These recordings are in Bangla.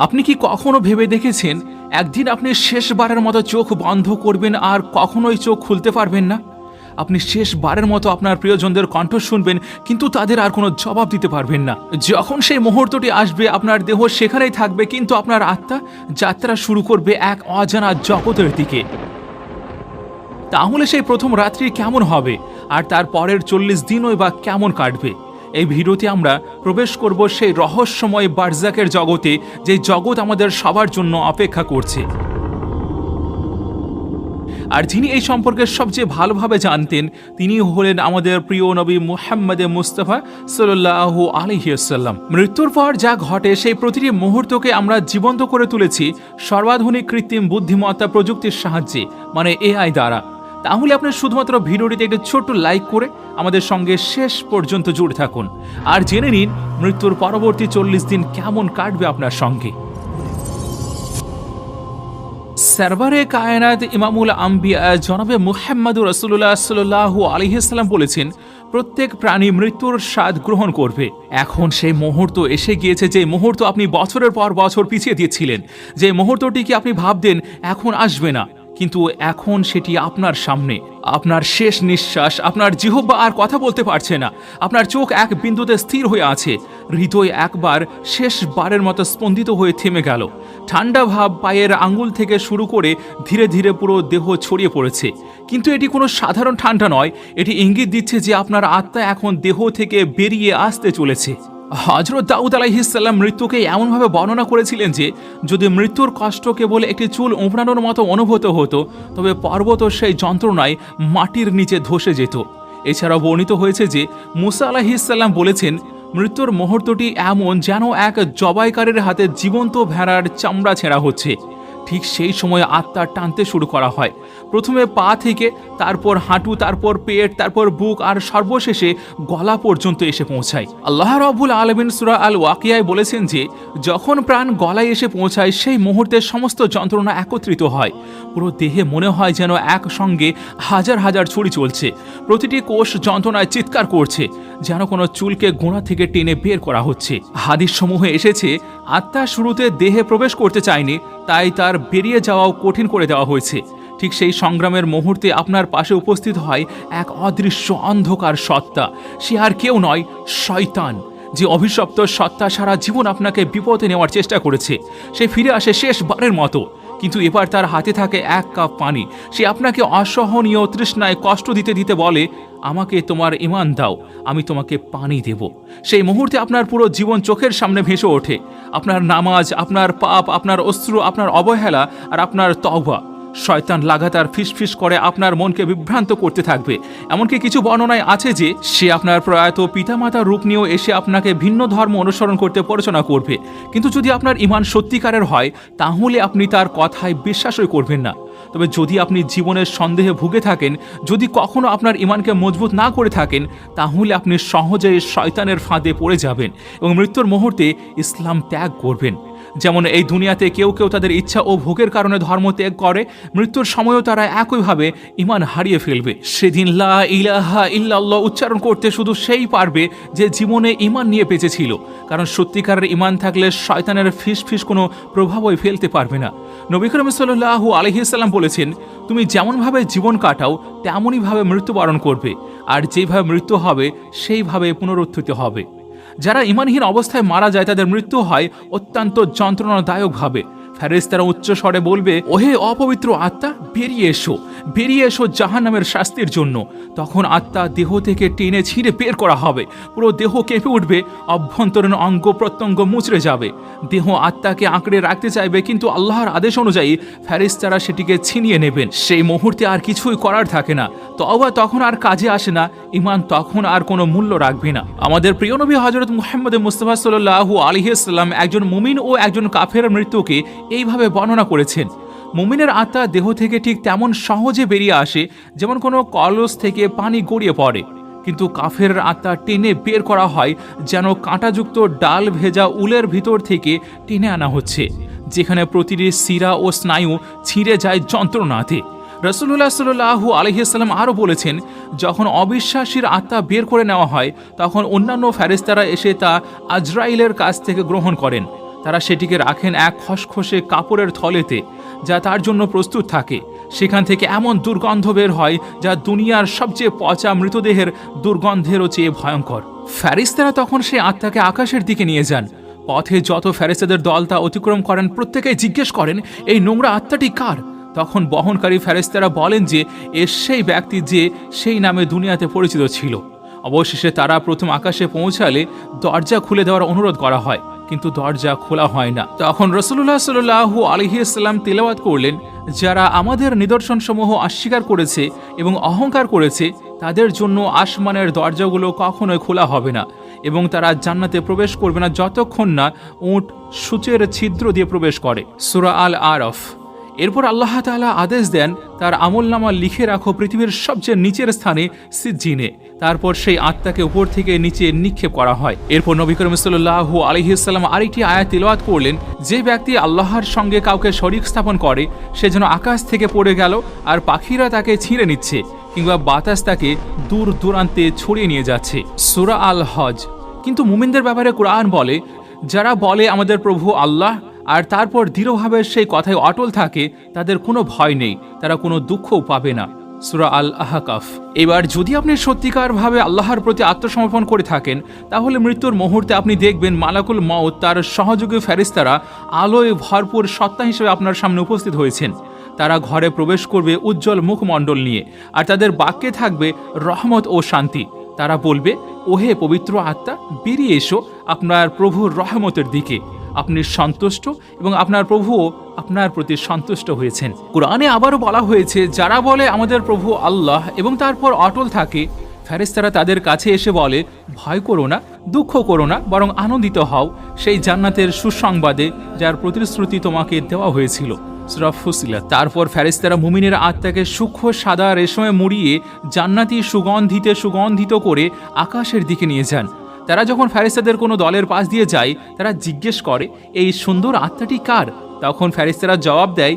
আপনি কি কখনো ভেবে দেখেছেন একদিন আপনি শেষবারের মতো চোখ বন্ধ করবেন আর কখনোই চোখ খুলতে পারবেন না? আপনি শেষবারের মতো আপনার প্রিয়জনদের কণ্ঠ শুনবেন, কিন্তু তাদের আর কোনো জবাব দিতে পারবেন না। যখন সেই মুহূর্তটি আসবে, আপনার দেহ সেখানেই থাকবে, কিন্তু আপনার আত্মা যাত্রা শুরু করবে এক অজানা জগতের দিকে। তাহলে সেই প্রথম রাত্রি কেমন হবে, আর তার পরের 40 দিনই বা কেমন কাটবে? এই ভিডিওতে আমরা প্রবেশ করব সেই রহস্যময় বারজাকের জগতে, যে জগৎ আমাদের সবার জন্য অপেক্ষা করছে। আর যিনি এই সম্পর্কে সবচেয়ে ভালোভাবে জানতেন, তিনি হলেন আমাদের প্রিয় নবী মুহাম্মদ মুস্তাফা সাল্লাল্লাহু আলাইহি ওয়াসাল্লাম। মৃত্যুর পর যা ঘটে, সেই প্রতিটি মুহূর্তকে আমরা জীবন্ত করে তুলেছি সর্বাধুনিক কৃত্রিম বুদ্ধিমত্তা প্রযুক্তির সাহায্যে, মানে এআই দ্বারা। তাহলে আপনি শুধুমাত্র ভিডিওটিতে একটু ছোট্ট লাইক করে আমাদের সঙ্গে শেষ পর্যন্ত জুড়ে থাকুন, আর জেনে নিন মৃত্যুর পরবর্তী 40 দিন কেমন কাটবে আপনার সঙ্গে। সারওয়ারে কায়নাত ইমামুল আম্বিয়া জনাবে মুহাম্মদুর রাসূলুল্লাহ সাল্লাল্লাহু আলাইহি সাল্লাম বলেছেন, প্রত্যেক প্রাণী মৃত্যুর স্বাদ গ্রহণ করবে। এখন সেই মুহূর্ত এসে গিয়েছে, যে মুহূর্ত আপনি বছরের পর বছর পিছিয়ে দিয়েছিলেন, যে মুহূর্তটিকে আপনি ভাবতেন এখন আসবে না, কিন্তু এখন সেটি আপনার সামনে। আপনার শেষ নিঃশ্বাস, আপনার জিহ্বা আর কথা বলতে পারছে না, আপনার চোখ এক বিন্দুতে স্থির হয়ে আছে, হৃদয় একবার শেষবারের মতো স্পন্দিত হয়ে থেমে গেল। ঠান্ডা ভাব পায়ের আঙ্গুল থেকে শুরু করে ধীরে ধীরে পুরো দেহ ছড়িয়ে পড়েছে। কিন্তু এটি কোনো সাধারণ ঠান্ডা নয়, এটি ইঙ্গিত দিচ্ছে যে আপনার আত্মা এখন দেহ থেকে বেরিয়ে আসতে চলেছে। হযরত দাউদ আলাইহিস সালাম মৃত্যুকে এমনভাবে বর্ণনা করেছিলেন যে যদি মৃত্যুর কষ্ট কেবল একটি চুল উপড়ানোর মতো অনুভূত হতো, তবে পর্বত সেই যন্ত্রণায় মাটির নিচে ধসে যেত। এছাড়াও বর্ণিত হয়েছে যে মুসা আলাইহিস সালাম বলেছেন, মৃত্যুর মুহূর্তটি এমন যেন এক জবাইকারীর হাতে জীবন্ত ভেড়ার চামড়া ছেঁড়া হচ্ছে। ঠিক সেই সময় আত্মা টানতে শুরু করা হয়, প্রথমে পা থেকে, তারপর হাঁটু, তারপর পেট, তারপর বুক, আর সর্বশেষে গলা পর্যন্ত এসে পৌঁছায়। আল্লাহ রাব্বুল আলামিন সূরা আল ওয়াকিয়ায় বলেছেন যে যখন প্রাণ গলায় এসে পৌঁছায়, সেই মুহূর্তে সমস্ত যন্ত্রণা একত্রিত হয়। পুরো দেহে মনে হয় যেন একসঙ্গে হাজার হাজার ছুরি চলছে। প্রতিটি কোষ যন্ত্রণায় চিৎকার করছে, যেন কোনো চুলকে গোড়া থেকে টেনে বের করা হচ্ছে। হাদিস সমূহে এসেছে, আত্মা শুরুতে দেহে প্রবেশ করতে চায়নি, তাই তার বেরিয়ে যাওয়াও কঠিন করে দেওয়া হয়েছে। ঠিক সেই সংগ্রামের মুহূর্তে আপনার পাশে উপস্থিত হয় এক অদৃশ্য অন্ধকার সত্তা। সে আর কেউ নয়, শয়তান। যে অভিশপ্ত সত্তা সারা জীবন আপনাকে বিপদে নেওয়ার চেষ্টা করেছে, সে ফিরে আসে শেষবারের মতো। কিন্তু এবার তার হাতে থাকে এক কাপ পানি। সে আপনাকে অসহনীয় তৃষ্ণায় কষ্ট দিতে দিতে বলে, আমাকে তোমার ঈমান দাও, আমি তোমাকে পানি দেব। সেই মুহূর্তে আপনার পুরো জীবন চোখের সামনে ভেসে ওঠে, আপনার নামাজ, আপনার পাপ, আপনার অশ্রু, আপনার অবহেলা আর আপনার তওবা। শয়তান লাগাতার ফিসফিস করে আপনার মনকে বিভ্রান্ত করতে থাকবে। এমনকি কিছু বর্ণনায় আছে যে সে আপনার প্রয়াত পিতামাতার রূপ নিয়েও এসে আপনাকে ভিন্ন ধর্ম অনুসরণ করতে প্ররোচনা করবে। কিন্তু যদি আপনার ঈমান সত্যিকারের হয়, তাহলে আপনি তার কথায় বিশ্বাসই করবেন না। তবে যদি আপনি জীবনের সন্দেহে ভুগে থাকেন, যদি কখনো আপনার ঈমানকে মজবুত না করে থাকেন, তাহলে আপনি সহজেই শয়তানের ফাঁদে পড়ে যাবেন এবং মৃত্যুর মুহূর্তে ইসলাম ত্যাগ করবেন। যেমন এই দুনিয়াতে কেউ কেউ তাদের ইচ্ছা ও ভোগের কারণে ধর্ম ত্যাগ করে, মৃত্যুর সময়ও তারা একইভাবে ঈমান হারিয়ে ফেলবে। সেদিন লা ইলাহা ইল্লাল্লাহ উচ্চারণ করতে শুধু সেই পারবে যে জীবনে ঈমান নিয়ে বেঁচেছিল, কারণ সত্যিকারের ঈমান থাকলে শয়তানের ফিসফিস কোনো প্রভাবই ফেলতে পারবে না। নবী করিম সাল্লাল্লাহু আলাইহি সাল্লাম বলেছেন, তুমি যেমনভাবে জীবন কাটাও তেমনইভাবে মৃত্যুবরণ করবে, আর যেভাবে মৃত্যু হবে সেইভাবে পুনরুত্থিত হবে। যারা ঈমানহীন অবস্থায় মারা যায়, তাদের মৃত্যু হয় অত্যন্ত যন্ত্রণাদায়কভাবে। ফেরেশতারা উচ্চ স্বরে বলবে, ওহে অপবিত্র আত্মা, বেরিয়ে এসো, বেরিয়ে এসো জাহান্নামের শাস্তির জন্য। তখন আত্মা দেহ থেকে টেনে ছিঁড়ে বের করা হবে, পুরো দেহ কেঁপে উঠবে, অভ্যন্তরীণ অঙ্গ প্রত্যঙ্গ মুচড়ে যাবে। দেহ আত্মাকে আঁকড়ে রাখতে চাইবে, কিন্তু আল্লাহর আদেশ অনুযায়ী ফেরেশতারা সেটিকে ছিনিয়ে নেবেন। সেই মুহূর্তে আর কিছুই করার থাকে না, তওবা তখন আর কাজে আসে না, ঈমান তখন আর কোনো মূল্য রাখবে না। আমাদের প্রিয় নবী হযরত মুহাম্মদ মুস্তাফা সাল্লাল্লাহু আলাইহি সাল্লাম একজন মুমিন ও একজন কাফেরের মৃত্যুকে এইভাবে বর্ণনা করেছেন, মুমিনের আত্মা দেহ থেকে ঠিক তেমন সহজে বেরিয়ে আসে যেমন কোনো কলস থেকে পানি গড়িয়ে পড়ে, কিন্তু কাফেরের আত্মা টেনে বের করা হয় যেন কাঁটাযুক্ত ডাল ভেজা উলের ভিতর থেকে টেনে আনা হচ্ছে, যেখানে প্রতিটি শিরা ও স্নায়ু ছিঁড়ে যায় যন্ত্রণাতে। রাসূলুল্লাহ সাল্লাল্লাহু আলাইহি সাল্লাম আরও বলেছেন, যখন অবিশ্বাসীর আত্মা বের করে নেওয়া হয়, তখন অন্যান্য ফেরেশতারা এসে তা আজরাইলের কাছ থেকে গ্রহণ করেন। তারা সেটিকে রাখেন এক খসখসে কাপড়ের থলেতে, যা তার জন্য প্রস্তুত থাকে। সেখান থেকে এমন দুর্গন্ধ বের হয় যা দুনিয়ার সবচেয়ে পচা মৃতদেহের দুর্গন্ধেরও চেয়ে ভয়ঙ্কর। ফেরেশতারা তখন সেই আত্মাকে আকাশের দিকে নিয়ে যান। পথে যত ফেরেশতাদের দল তা অতিক্রম করেন, প্রত্যেকেই জিজ্ঞেস করেন, এই নোংরা আত্মাটি কার? তখন বহনকারী ফেরেশতারা বলেন যে সেই ব্যক্তি যে সেই নামে দুনিয়াতে পরিচিত ছিল। অবশেষে তারা প্রথম আকাশে পৌঁছালে দরজা খুলে দেওয়ার অনুরোধ করা হয়, কিন্তু দরজা খোলা হয় না। তখন রাসূলুল্লাহ সাল্লাল্লাহু আলাইহি ওয়াসাল্লাম তিলাওয়াত করলেন, যারা আমাদের নিদর্শনসমূহ অস্বীকার করেছে এবং অহংকার করেছে তাদের জন্য আসমানের দরজাগুলো কখনোই খোলা হবে না, এবং তারা জান্নাতে প্রবেশ করবে না যতক্ষণ না উট সূচের ছিদ্র দিয়ে প্রবেশ করে। সূরা আল আরাফ। এরপর আল্লাহ তাআলা আদেশ দেন, তার আমলনামা লিখে রাখো পৃথিবীর সবচেয়ে নিচের স্থানে সিজ্জিনে। তারপর সেই আত্মাকে উপর থেকে নিচে নিক্ষেপ করা হয়। এরপর নবী করিম সাল্লাল্লাহু আলাইহি ওয়াসাল্লাম আরেকটি আয়াত তিলাওয়াত করলেন, যে ব্যক্তি আল্লাহর সঙ্গে কাউকে শরীক স্থাপন করে সে যেন আকাশ থেকে পড়ে গেল আর পাখিরা তাকে ছিঁড়ে নিচ্ছে, কিংবা বাতাস তাকে দূর দূরান্তে ছড়িয়ে নিয়ে যাচ্ছে। সূরা আল হজ। কিন্তু মুমিনদের ব্যাপারে কোরআন বলে, যারা বলে আমাদের প্রভু আল্লাহ আর তারপর দৃঢ়ভাবে সেই কথায় অটল থাকে, তাদের কোনো ভয় নেই, তারা কোনো দুঃখও পাবে না। সূরা আল আহকাফ। এবার যদি আপনি সত্যিকারভাবে আল্লাহর প্রতি আত্মসমর্পণ করে থাকেন, তাহলে মৃত্যুর মুহূর্তে আপনি দেখবেন মালাকুল মউত তার সহযোগী ফেরেশতারা আলোয় ভরপুর সত্তা হিসেবে আপনার সামনে উপস্থিত হয়েছেন। তারা ঘরে প্রবেশ করবে উজ্জ্বল মুখমণ্ডল নিয়ে, আর তাদের বাক্যে থাকবে রহমত ও শান্তি। তারা বলবে, ওহে পবিত্র আত্মা, বেরিয়ে এসো আপনার প্রভুর রহমতের দিকে। আপনি সন্তুষ্ট এবং আপনার প্রভুও আপনার প্রতি সন্তুষ্ট হয়েছেন। কুরআনে আবারও বলা হয়েছে, যারা বলে আমাদের প্রভু আল্লাহ এবং তারপর অটল থাকে, ফেরেশতারা তাদের কাছে এসে বলে, ভয় করো না, দুঃখ করো না, বরং আনন্দিত হও সেই জান্নাতের সুসংবাদে যার প্রতিশ্রুতি তোমাকে দেওয়া হয়েছিল। সূরা ফুসিলাত। তারপর ফেরেশতারা মুমিনের আত্মাকে সূক্ষ্ম সাদা রেশমে মুড়িয়ে জান্নাতি সুগন্ধিত করে আকাশের দিকে নিয়ে যান। তারা যখন ফেরেশতাদের কোনো দলের পাশ দিয়ে যায়, তারা জিজ্ঞেস করে, এই সুন্দর আত্মাটি কার? তখন ফেরেশতারা জবাব দেয়,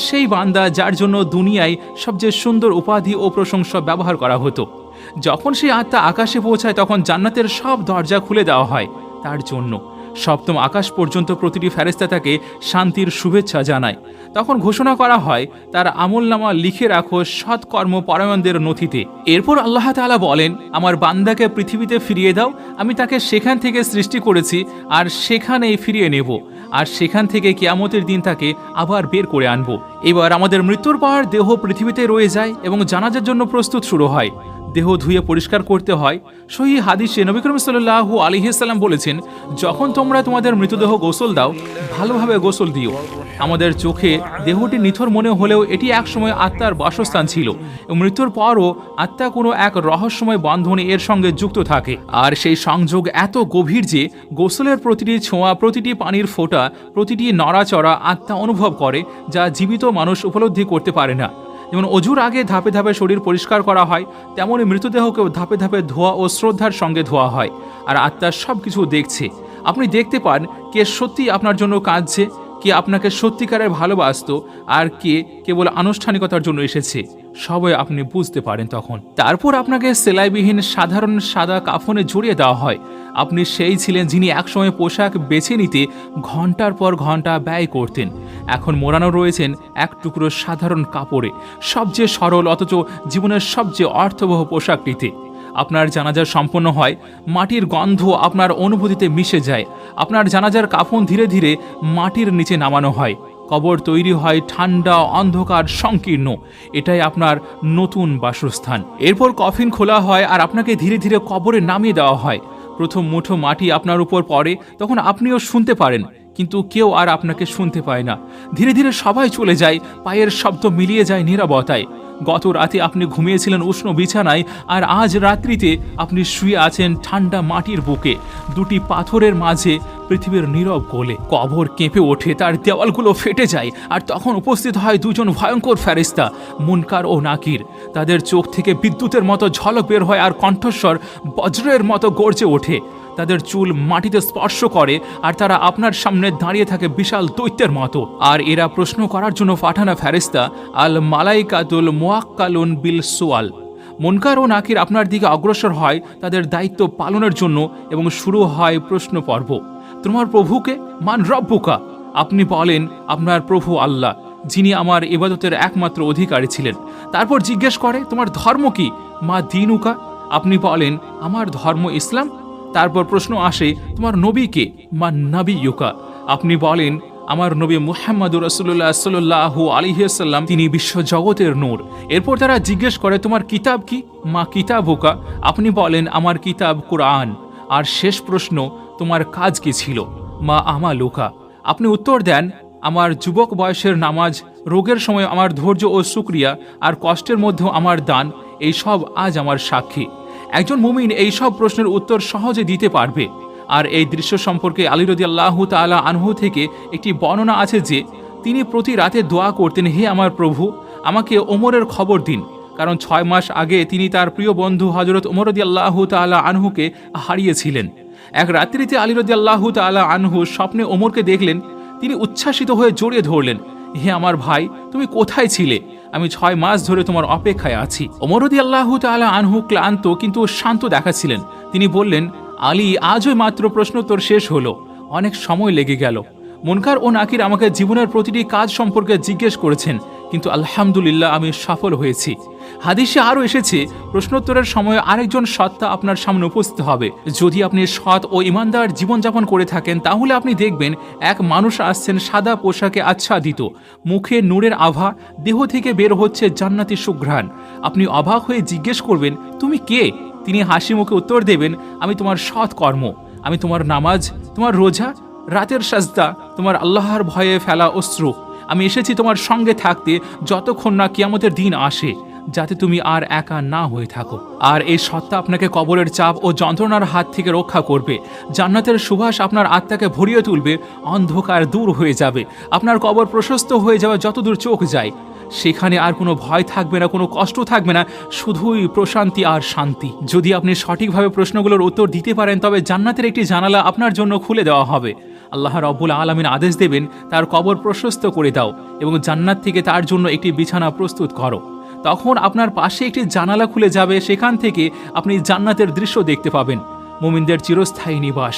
সেই বান্দা যার জন্য দুনিয়ায় সবচেয়ে সুন্দর উপাধি ও প্রশংসা ব্যবহার করা হতো। যখন সেই আত্মা আকাশে পৌঁছায়, তখন জান্নাতের সব দরজা খুলে দেওয়া হয় তার জন্য। সপ্তম আকাশ পর্যন্ত প্রতিটি ফেরেশতা তাকে শান্তির শুভেচ্ছা জানায়। তখন ঘোষণা করা হয়, তার আমলনামা লিখে রাখো সৎকর্ম পরায়ণদের নথিতে। এরপর আল্লাহ তাআলা বলেন, আমার বান্দাকে পৃথিবীতে ফিরিয়ে দাও, আমি তাকে সেখান থেকে সৃষ্টি করেছি আর সেখানেই ফিরিয়ে নেব, আর সেখান থেকে কিয়ামতের দিন তাকে আবার বের করে আনব। এবার আমাদের মৃত্যুর পর দেহ পৃথিবীতে রয়ে যায় এবং জানাজার জন্য প্রস্তুত শুরু হয়। দেহ ধুয়ে পরিষ্কার করতে হয়। সহিহ হাদিসে নবী করিম সাল্লাল্লাহু আলাইহি ওয়াসাল্লাম বলেছেন, যখন তোমরা তোমাদের মৃতদেহ গোসল দাও, ভালোভাবে গোসল দিও। আমাদের চোখে দেহটি নিথর মনে হলেও এটি একসময় আত্মার বাসস্থান ছিল, এবং মৃত্যুর পরও আত্মা কোনো এক রহস্যময় বন্ধনে এর সঙ্গে যুক্ত থাকে। আর সেই সংযোগ এত গভীর যে গোসলের প্রতিটি ছোঁয়া, প্রতিটি পানির ফোঁটা, প্রতিটি নড়াচড়া আত্মা অনুভব করে, যা জীবিত মানুষ উপলব্ধি করতে পারে না। যেমন অজুর আগে ধাপে ধাপে শরীর পরিষ্কার করা হয়, তেমনই মৃতদেহকেও ধাপে ধাপে ধোয়া ও শ্রদ্ধার সঙ্গে ধোয়া হয়। আর আত্মা সব কিছু দেখছে। আপনি দেখতে পান কে সত্যি আপনার জন্য কাঁদছে, কে আপনাকে সত্যিকারের ভালোবাসত, আর কে কেবল আনুষ্ঠানিকতার জন্য এসেছে। সবই আপনি বুঝতে পারেন তখন। তারপর আপনাকে সেলাইবিহীন সাধারণ সাদা কাফনে জড়িয়ে দেওয়া হয়। আপনি সেই ছিলেন যিনি একসময় পোশাক বেছে নিতে ঘন্টার পর ঘন্টা ব্যয় করতেন। এখন মোড়ানো রয়েছেন এক টুকরো সাধারণ কাপড়ে, সবচেয়ে সরল অথচ জীবনের সবচেয়ে অর্থবহ পোশাকটিতে। আপনার জানাজা সম্পন্ন হয়, মাটির গন্ধ আপনার অনুভূতিতে মিশে যায়। আপনার জানাজার কাফন ধীরে ধীরে মাটির নিচে নামানো হয়। কবর তৈরি হয় ঠান্ডা, অন্ধকার, সংকীর্ণ। এটাই আপনার নতুন বাসস্থান। এরপর কফিন খোলা হয় আর আপনাকে ধীরে ধীরে কবরে নামিয়ে দেওয়া হয়। প্রথম মুঠো মাটি আপনার উপর পড়ে, তখন আপনিও শুনতে পারেন, কিন্তু কেউ আর আপনাকে শুনতে পায় না। ধীরে ধীরে সবাই চলে যায়, পায়ের শব্দ মিলিয়ে যায় নীরবতায়। গত রাতে আপনি ঘুমিয়েছিলেন উষ্ণ বিছানায়, আর আজ রাত্রিতে আপনি শুয়ে আছেন ঠান্ডা মাটির বুকে, দুটি পাথরের মাঝে পৃথিবীর নীরব কোলে। কবর কেঁপে ওঠে, তার দেওয়ালগুলো ফেটে যায়, আর তখন উপস্থিত হয় দুজন ভয়ঙ্কর ফেরেশতা, মুনকার ও নাকির। তাদের চোখ থেকে বিদ্যুতের মতো ঝলক বের হয়, আর কণ্ঠস্বর বজ্রের মতো গর্জে ওঠে। তাদের চুল মাটিতে স্পর্শ করে, আর তারা আপনার সামনে দাঁড়িয়ে থাকে বিশাল দৈত্যের মতো। আর এরা প্রশ্ন করার জন্য পাঠানো ফেরেশতা আল মালাইকাতুল মুয়াক্কালুন বিল সুয়াল। মুনকার ও নাকির আপনার দিকে অগ্রসর হয় তাদের দায়িত্ব পালনের জন্য, এবং শুরু হয় প্রশ্ন পর্ব। তোমার প্রভুকে? মান রব্বুকা? আপনি বলেন আপনার প্রভু আল্লাহ, যিনি আমার ইবাদতের একমাত্র অধিকারী ছিলেন। তারপর জিজ্ঞেস করে তোমার ধর্ম কি? মা দিনুকা? আপনি বলেন আমার ধর্ম ইসলাম। তারপর প্রশ্ন আসে তোমার নবী কে? মা নাবিয়ুকা? আপনি বলেন আমার নবী মুহাম্মদুর রাসূলুল্লাহ সাল্লাল্লাহু আলাইহি ওয়াসাল্লাম, তিনি বিশ্ব জগতের নূর। এরপর তারা জিজ্ঞেস করে তোমার কিতাব কি? মা কিতাবুকা? আপনি বলেন আমার কিতাব কুরআন। আর শেষ প্রশ্ন তোমার কাজ কি ছিল? মা আমালুকা? আপনি উত্তর দেন আমার যুবক বয়সের নামাজ, রোগের সময় আমার ধৈর্য ও শুকরিয়া, আর কষ্টের মধ্যেও আমার দান, এই সব আজ আমার সাক্ষী। একজন মুমিন এই সব প্রশ্নের উত্তর সহজে দিতে পারবে। আর এই দৃশ্য সম্পর্কে আলী রাদিয়াল্লাহু তাআলা আনহু থেকে একটি বর্ণনা আছে যে তিনি প্রতি রাতে দোয়া করতেন, হে আমার প্রভু, আমাকে ওমরের খবর দিন, কারণ 6 মাস আগে তিনি তার প্রিয় বন্ধু হযরত ওমর রাদিয়াল্লাহু তাআলা আনহুকে হারিয়েছিলেন। এক রাত্রিতে আলী রাদিয়াল্লাহু তাআলা আনহু স্বপ্নে ওমরকে দেখলেন। তিনি উচ্ছ্বাসিত হয়ে জড়িয়ে ধরলেন, হে আমার ভাই, তুমি কোথায় ছিলে? আমি 6 মাস ধরে তোমার অপেক্ষায় আছি। ওমর রাদিয়াল্লাহু তাআলা আনহু ক্লান্ত কিন্তু শান্ত দেখাচ্ছিলেন। তিনি বললেন, আলী, আজই মাত্র প্রশ্নোত্তর শেষ হলো, অনেক সময় লেগে গেল। মুনকার ও নাকির আমাকে জীবনের প্রতিটি কাজ সম্পর্কে জিজ্ঞেস করেছেন, কিন্তু আলহামদুলিল্লাহ আমি সফল হয়েছি। হাদিসে আরও এসেছে প্রশ্নোত্তরের সময় আরেকজন সত্তা আপনার সামনে উপস্থিত হবে। যদি আপনি সৎ ও ইমানদার জীবনযাপন করে থাকেন তাহলে আপনি দেখবেন এক মানুষ আসছেন সাদা পোশাকে আচ্ছাদিত, মুখে নূরের আভা, দেহ থেকে বের হচ্ছে জান্নাতি সুঘ্রাণ। আপনি অবাক হয়ে জিজ্ঞেস করবেন তুমি কে? তিনি হাসি মুখে উত্তর দেবেন, আমি তোমার সৎ কর্ম, আমি তোমার নামাজ, তোমার রোজা, রাতের সাজদা, তোমার আল্লাহর ভয়ে ফেলা অশ্রু। আমি এসেছি তোমার সঙ্গে থাকতে যতক্ষণ না কিয়ামতের দিন আসে, যাতে তুমি আর একা না হয়ে থাকো। আর এই সত্তা আপনাকে কবরের চাপ ও যন্ত্রণার হাত থেকে রক্ষা করবে। জান্নাতের সুবাস আপনার আত্মাকে ভরিয়ে তুলবে, অন্ধকার দূর হয়ে যাবে, আপনার কবর প্রশস্ত হয়ে যাবে যতদূর চোখ যায়। সেখানে আর কোনো ভয় থাকবে না, কোনো কষ্ট থাকবে না, শুধুই প্রশান্তি আর শান্তি। যদি আপনি সঠিকভাবে প্রশ্নগুলোর উত্তর দিতে পারেন তবে জান্নাতের একটি জানালা আপনার জন্য খুলে দেওয়া হবে। আল্লাহ রাব্বুল আলামিন আদেশ দেবেন, তার কবর প্রশস্ত করে দাও এবং জান্নাত থেকে তার জন্য একটি বিছানা প্রস্তুত করো। তখন আপনার পাশে একটি জানালা খুলে যাবে, সেখান থেকে আপনি জান্নাতের দৃশ্য দেখতে পাবেন, মুমিনদের চিরস্থায়ী নিবাস।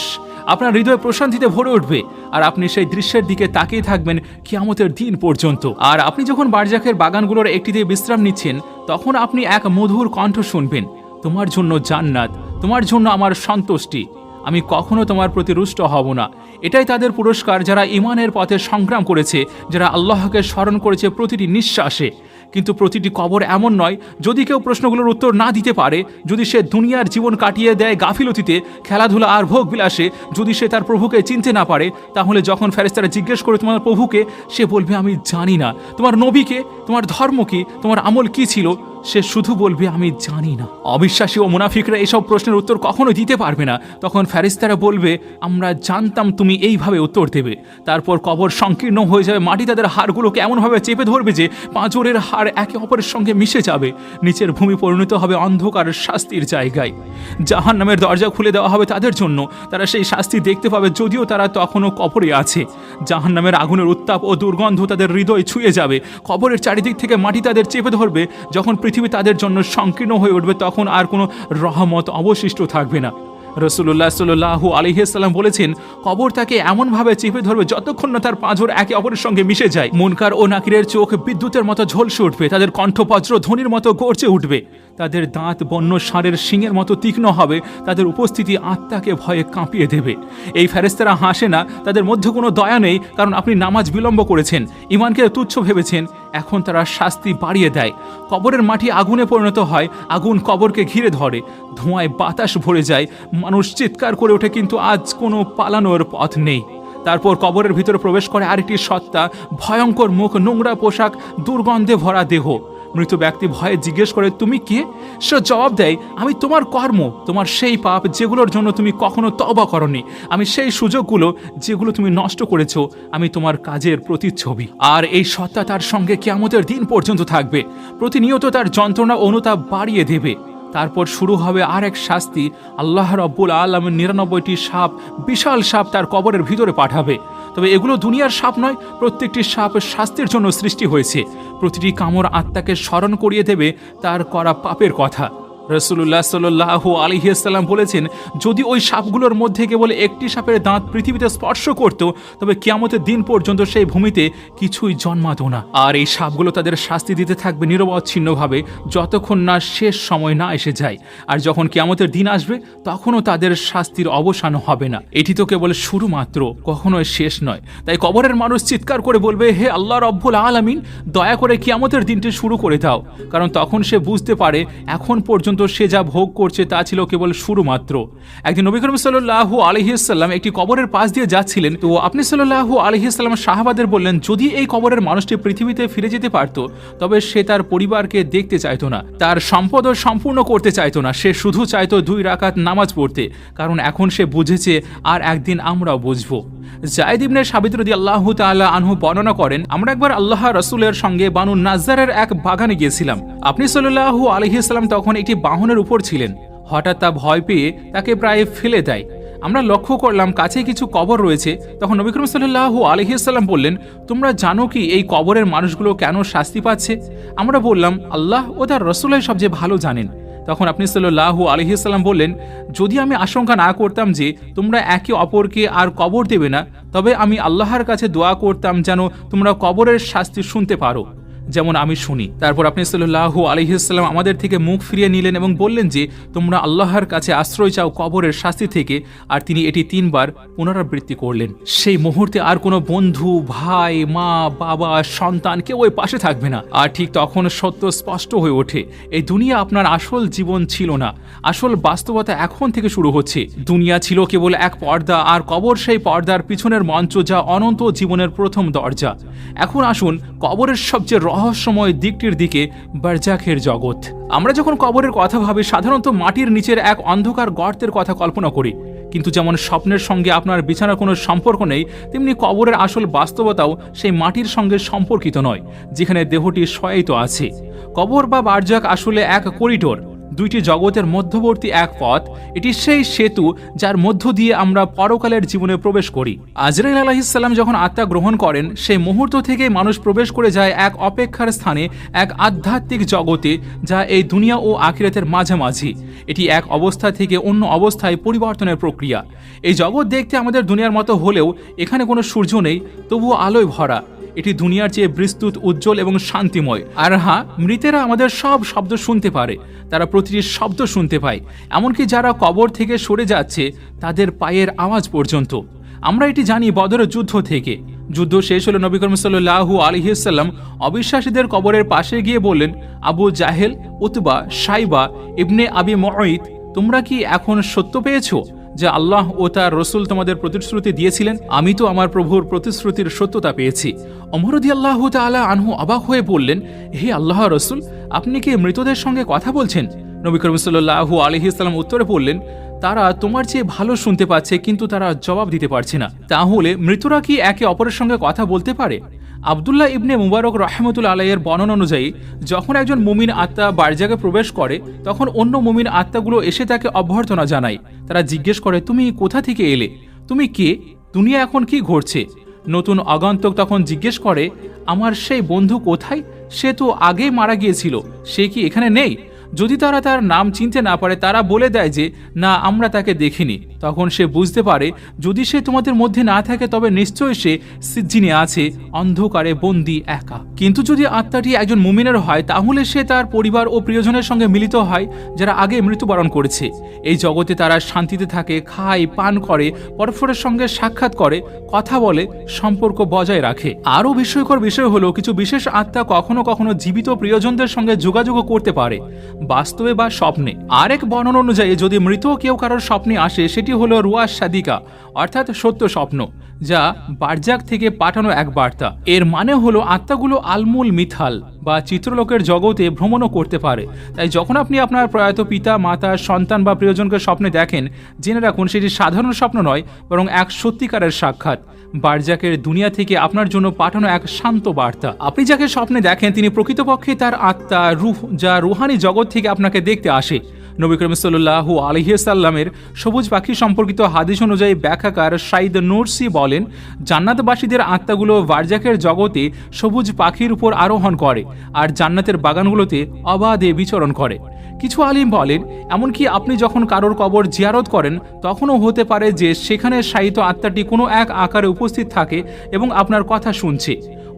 আপনার হৃদয় প্রশান্তিতে ভরে উঠবে আর আপনি সেই দৃশ্যের দিকে তাকিয়ে থাকবেন কিয়ামতের দিন পর্যন্ত। আর আপনি যখন বারজাকের বাগানগুলোর একটিতে বিশ্রাম নিচ্ছেন তখন আপনি এক মধুর কণ্ঠ শুনবেন, তোমার জন্য জান্নাত, তোমার জন্য আমার সন্তুষ্টি, আমি কখনো তোমার প্রতি রুষ্ট হব না। এটাই তাদের পুরস্কার যারা ঈমানের পথে সংগ্রাম করেছে, যারা আল্লাহকে স্মরণ করেছে প্রতিটি নিঃশ্বাসে। কিন্তু প্রতিটি কবর এমন নয়। যদি কেউ প্রশ্নগুলোর উত্তর না দিতে পারে, যদি সে দুনিয়ার জীবন কাটিয়ে দেয় গাফিলতিতে, খেলাধুলা আর ভোগ বিলাসে, যদি সে তার প্রভুকে চিনতে না পারে, তাহলে যখন ফেরেশতারা জিজ্ঞেস করে তোমার প্রভুকে, সে বলবে আমি জানি না। তোমার নবীকে, তোমার ধর্ম কি, তোমার আমল কি ছিল, সে শুধু বলবে আমি জানি না। অবিশ্বাসী ও মুনাফিকরা এসব প্রশ্নের উত্তর কখনো দিতে পারবে না। তখন ফেরেশতারা বলবে আমরা জানতাম তুমি এইভাবে উত্তর দেবে। তারপর কবর সংকীর্ণ হয়ে যাবে, মাটি তাদের হাড়গুলোকে এমনভাবে চেপে ধরবে যে পাঁজরের হাড় একে অপরের সঙ্গে মিশে যাবে। নিচের ভূমি পরিণত হবে অন্ধকারের শাস্তির জায়গায়। জাহান্নামের দরজা খুলে দেওয়া হবে তাদের জন্য, তারা সেই শাস্তি দেখতে পাবে যদিও তারা তখনও কবরে আছে। জাহান্নামের আগুনের উত্তাপ ও দুর্গন্ধ তাদের হৃদয় ছুঁয়ে যাবে। কবরের চারিদিক থেকে মাটি তাদের চেপে ধরবে। যখন পৃথিবী তাদের জন্য সংকীর্ণ হয়ে উঠবে তখন আর কোনো রহমত অবশিষ্ট থাকবে না। রাসূলুল্লাহ সাল্লাল্লাহু আলাইহি ওয়াসাল্লাম বলেছেন, কবর তাকে এমনভাবে চেপে ধরবে যতক্ষণ না তার পাঁজর একে অপরের সঙ্গে মিশে যায়। মুনকার ও নাকিরের চোখ বিদ্যুতের মতো ঝলসে উঠবে, তাদের কণ্ঠ বজ্র ধ্বনির মতো গর্জে উঠবে, তাদের দাঁত বন্য ষাঁড়ের শিংয়ের মতো তীক্ষ্ণ হবে, তাদের উপস্থিতি আত্মাকে ভয়ে কাঁপিয়ে দেবে। এই ফেরেশতারা হাসে না, তাদের মধ্যে কোনো দয়া নেই, কারণ আপনি নামাজ বিলম্ব করেছেন, ঈমানকে তুচ্ছ ভেবেছেন। এখন তারা শাস্তি বাড়িয়ে দেয়। কবরের মাটি আগুনে পরিণত হয়, আগুন কবরকে ঘিরে ধরে, ধোঁয়ায় বাতাস ভরে যায়, মানুষ চিৎকার করে ওঠে, কিন্তু আজ কোনো পালানোর পথ নেই। তারপর কবরের ভিতরে প্রবেশ করে আরেকটি সত্তা, ভয়ঙ্কর মুখ, নোংরা পোশাক, দুর্গন্ধে ভরা দেহ। মৃত ব্যক্তি ভয়ে জিজ্ঞেস করে তুমি কে? সে জবাব দেয় আমি তোমার কর্ম, তোমার সেই পাপ যেগুলোর জন্য তুমি কখনো তওবা করনি, আমি সেই সুযোগগুলো যেগুলো তুমি নষ্ট করেছো, আমি তোমার কাজের প্রতিচ্ছবি। আর এই সত্তা তার সঙ্গে কিয়ামতের দিন পর্যন্ত থাকবে, প্রতিনিয়ত তার যন্ত্রণা অনুতাপ বাড়িয়ে দেবে। তারপর শুরু হবে আর এক শাস্তি। আল্লাহ রাব্বুল আলামিন ৯৯টি সাপ, বিশাল সাপ তার কবরের ভিতরে পাঠাবে। তবে এগুলো দুনিয়ার সাপ নয়, প্রত্যেকটি সাপ শাস্তির জন্য সৃষ্টি হয়েছে। প্রতিটি কামড় আত্মাকে স্মরণ করিয়ে দেবে তার করা পাপের কথা। রাসূলুল্লাহ সাল্লাল্লাহু আলাইহি ওয়াসাল্লাম বলেছেন, যদি ওই সাপগুলোর মধ্যে কেবল একটি সাপের দাঁত পৃথিবীতে স্পর্শ করত, তবে কিয়ামতের দিন পর্যন্ত সেই ভূমিতে কিছুই জন্মাতো না। আর এই সাপগুলো তাদের শাস্তি দিতে থাকবে নিরবচ্ছিন্নভাবে যতক্ষণ না শেষ সময় না এসে যায়। আর যখন কিয়ামতের দিন আসবে তখনও তাদের শাস্তির অবসান হবে না। এটি তো কেবল শুরু মাত্র, কখনোই শেষ নয়। তাই কবরের মানুষ চিৎকার করে বলবে, হে আল্লাহ রব্বুল আলামিন, দয়া করে কিয়ামতের দিনটি শুরু করে দাও। কারণ তখন সে বুঝতে পারে এখন পর্যন্ত সে যা ভোগ করছে তা ছিল কেবল শুরু মাত্র। একদিন নবী করিম সাল্লাল্লাহু আলাইহি ওয়াসাল্লাম একটি কবরের পাশ দিয়ে যাচ্ছিলেন, তো আপনি সাল্লাল্লাহু আলাইহি ওয়াসাল্লাম সাহাবাদের বললেন, যদি এই কবরের মানুষটি পৃথিবীতে ফিরে যেতে পারত, তবে সে তার পরিবারকে দেখতে চাইতো না, তার সম্পদও সম্পূর্ণ করতে চাইতো না, সে শুধু চাইতো 2 রাকাত নামাজ পড়তে, কারণ এখন সে বুঝেছে আর একদিন আমরাও বুঝবো। যায়েদ ইবনে সাবিত রাদিয়াল্লাহু তাআলা আনহু বর্ণনা করেন, আমরা একবার আল্লাহ রাসূলের সঙ্গে বানু নাজ্জারের এক বাগানে গিয়েছিলাম। আপনি সাল্লাল্লাহু আলাইহি ওয়াসাল্লাম তখন একটি বাহনের উপর ছিলেন। হঠাৎ তা ভয় পেয়ে তাকে প্রায় ফেলে দেয়। আমরা লক্ষ্য করলাম কাছে কিছু কবর রয়েছে। তখন নবী করিম সাল্লাল্লাহু আলাইহি ওয়াসাল্লাম বললেন, তোমরা জানো কি এই কবরের মানুষগুলো কেন শাস্তি পাচ্ছে? আমরা বললাম, আল্লাহ ও তার রাসূলই সবচেয়ে ভালো জানেন। তখন আপনি সাল্লাল্লাহু আলাইহি ওয়াসাল্লাম বললেন, যদি আমি আশঙ্কা না করতাম যে তোমরা একে অপরকে আর কবর দেবে না, তবে আমি আল্লাহর কাছে দোয়া করতাম যেন তোমরা কবরের শাস্তি শুনতে পারো, যেমন আমি শুনি। তারপর আপনি সাল্লাল্লাহু আলাইহি ওয়াসাল্লাম আমাদের থেকে মুখ ফিরিয়ে নিলেন এবং বললেন যে তোমরা আল্লাহর কাছে আশ্রয় চাও কবরের শাস্তি থেকে। আর তিনি এটি 3 বার পুনরাবৃত্তি করলেন। সেই মুহূর্তে আর কোনো বন্ধু, ভাই, মা, বাবা, সন্তান কেউ ওই পাশে থাকবে না। আর ঠিক তখন সত্য স্পষ্ট হয়ে ওঠে, এই দুনিয়া আপনার আসল জীবন ছিল না, আসল বাস্তবতা এখন থেকে শুরু হচ্ছে। দুনিয়া ছিল কেবল এক পর্দা, আর কবর সেই পর্দার পিছনের মঞ্চ, যা অনন্ত জীবনের প্রথম দরজা। এখন আসুন কবরের সবচেয়ে রহস্যময় দিকটির দিকে, বারজাখের জগৎ। আমরা যখন কবরের কথা ভাবি, সাধারণত মাটির নিচের এক অন্ধকার গর্তের কথা কল্পনা করি। কিন্তু যেমন স্বপ্নের সঙ্গে আপনার বিছানার কোনো সম্পর্ক নেই, তেমনি কবরের আসল বাস্তবতাও সেই মাটির সঙ্গে সম্পর্কিত নয়, যেখানে দেহটি শয়িত আছে। কবর বা বারজাখ আসলে এক করিডোর, 2টি জগতের মধ্যবর্তী এক পথ। এটি সেই সেতু যার মধ্য দিয়ে আমরা পরকালের জীবনে প্রবেশ করি। আজরাইল আলাইহিস সালাম যখন আত্মা গ্রহণ করেন, সেই মুহূর্ত থেকে মানুষ প্রবেশ করে যায় এক অপেক্ষার স্থানে, এক আধ্যাত্মিক জগতে, যা এই দুনিয়া ও আখিরাতের মাঝামাঝি। এটি এক অবস্থা থেকে অন্য অবস্থায় পরিবর্তনের প্রক্রিয়া। এই জগৎ দেখতে আমাদের দুনিয়ার মতো হলেও এখানে কোনো সূর্য নেই, তবুও আলোয় ভরা। এটি দুনিয়ার চেয়ে বিস্তৃত, উজ্জ্বল এবং শান্তিময়। আর হ্যাঁ, মৃতেরা আমাদের সব শব্দ শুনতে পারে, তারা প্রতিটি শব্দ শুনতে পায়, এমনকি যারা কবর থেকে সরে যাচ্ছে তাদের পায়ের আওয়াজ পর্যন্ত। আমরা এটি জানি বদরের যুদ্ধ থেকে। যুদ্ধ শেষ হলে নবী করিম সাল্লাল্লাহু আলাইহি ওয়াসাল্লাম অবিশ্বাসীদের কবরের পাশে গিয়ে বললেন, আবু জাহেল, উতবা, শাইবা, ইবনে আবি মুআইত, তোমরা কি এখন সত্য পেয়েছো যে আল্লাহ ও তার রসুল তোমাদের প্রতিশ্রুতি দিয়েছিলেন? আমি তো আমার প্রভুর প্রতিশ্রুতির সত্যতা পেয়েছি। ওমর রাদিয়াল্লাহু তাআলা আনহু অবাক হয়ে বললেন, হে আল্লাহ রসুল, আপনি কি মৃতদের সঙ্গে কথা বলছেন? নবী করিম সাল্লাল্লাহু আলাইহি ওয়াসাল্লাম উত্তরে বললেন, তারা তোমার চেয়ে ভালো শুনতে পাচ্ছে, কিন্তু তারা জবাব দিতে পারছে না। তাহলে মৃতরা কি একে অপরের সঙ্গে কথা বলতে পারে? আব্দুল্লাহ ইবনে মুবারক রাহমাতুল্লাহ আলাইহির বর্ণনা অনুযায়ী, যখন একজন মুমিন আত্মা বারজাগে প্রবেশ করে, তখন অন্য মুমিন আত্মাগুলো এসে তাকে অভ্যর্থনা জানায়। তারা জিজ্ঞেস করে, তুমি কোথা থেকে এলে? তুমি কে? দুনিয়া এখন কি ঘটছে? নতুন আগন্তুক তখন জিজ্ঞেস করে, আমার সেই বন্ধু কোথায়? সে তো আগেই মারা গিয়েছিল, সে কি এখানে নেই? যদি তারা তার নাম চিনতে না পারে, তারা বলে দেয় যে না, আমরা তাকে দেখিনি। তখন সে বুঝতে পারে, যদি সে তোমাদের মধ্যে না থাকে তবে নিশ্চয়ই সে সিজ্জিনে আছে, অন্ধকারে বন্দী, একা। কিন্তু যদি আত্মাটি একজন মুমিনের হয়, তাহলে সে তার পরিবার ও প্রিয়জনের সঙ্গে মিলিত হয়, যারা আগে মৃত্যুবরণ করেছে। এই জগতে তারা শান্তিতে থাকে, খায়, পান করে, পরস্পরের সঙ্গে সাক্ষাৎ করে, কথা বলে, সম্পর্ক বজায় রাখে। আরও বিস্ময়কর বিষয় হলো, কিছু বিশেষ আত্মা কখনো কখনো জীবিত প্রিয়জনদের সঙ্গে যোগাযোগ করতে পারে, বাস্তবে বা স্বপ্নে। আরেক বর্ণনা অনুযায়ী, যদি মৃত কেউ কারোর স্বপ্নে আসে, সেটি হলো রুয়া সাদিকা, অর্থাৎ সত্য স্বপ্ন, যা বারজাক থেকে পাঠানো এক বার্তা। এর মানে হলো আত্মাগুলো আলমুল মিথাল বা চিত্রলোকের জগতে ভ্রমণও করতে পারে। তাই যখন আপনি আপনার প্রয়াত পিতা, মাতা, সন্তান বা প্রিয়জনকে স্বপ্নে দেখেন, জেনে রাখুন সেটি সাধারণ স্বপ্ন নয়, বরং এক সত্যিকারের সাক্ষাৎ, বারজাকের দুনিয়া থেকে আপনার জন্য পাঠানো এক শান্ত বার্তা। আপনি যাকে স্বপ্নে দেখেন, তিনি প্রকৃতপক্ষে তার আত্মা, রূহ, যা রুহানি জগৎ থেকে আপনাকে দেখতে আসে। নবী করিম সাল্লাল্লাহু আলাইহি ওয়াসাল্লামের সবুজ পাখি সম্পর্কিত হাদিস অনুযায়ী ব্যাখ্যাকার সাইদ নুরসি বলেন, জান্নাতবাসীদের আত্মাগুলো বারজাকের জগতে সবুজ পাখির উপর আরোহণ করে আর জান্নাতের বাগানগুলোতে অবাধে বিচরণ করে। কিছু আলিম বলেন, এমনকি আপনি যখন কারোর কবর জিয়ারত করেন তখনও হতে পারে যে সেখানে শায়িত আত্মাটি কোনো এক আকারে উপস্থিত থাকে এবং আপনার কথা শুনছে।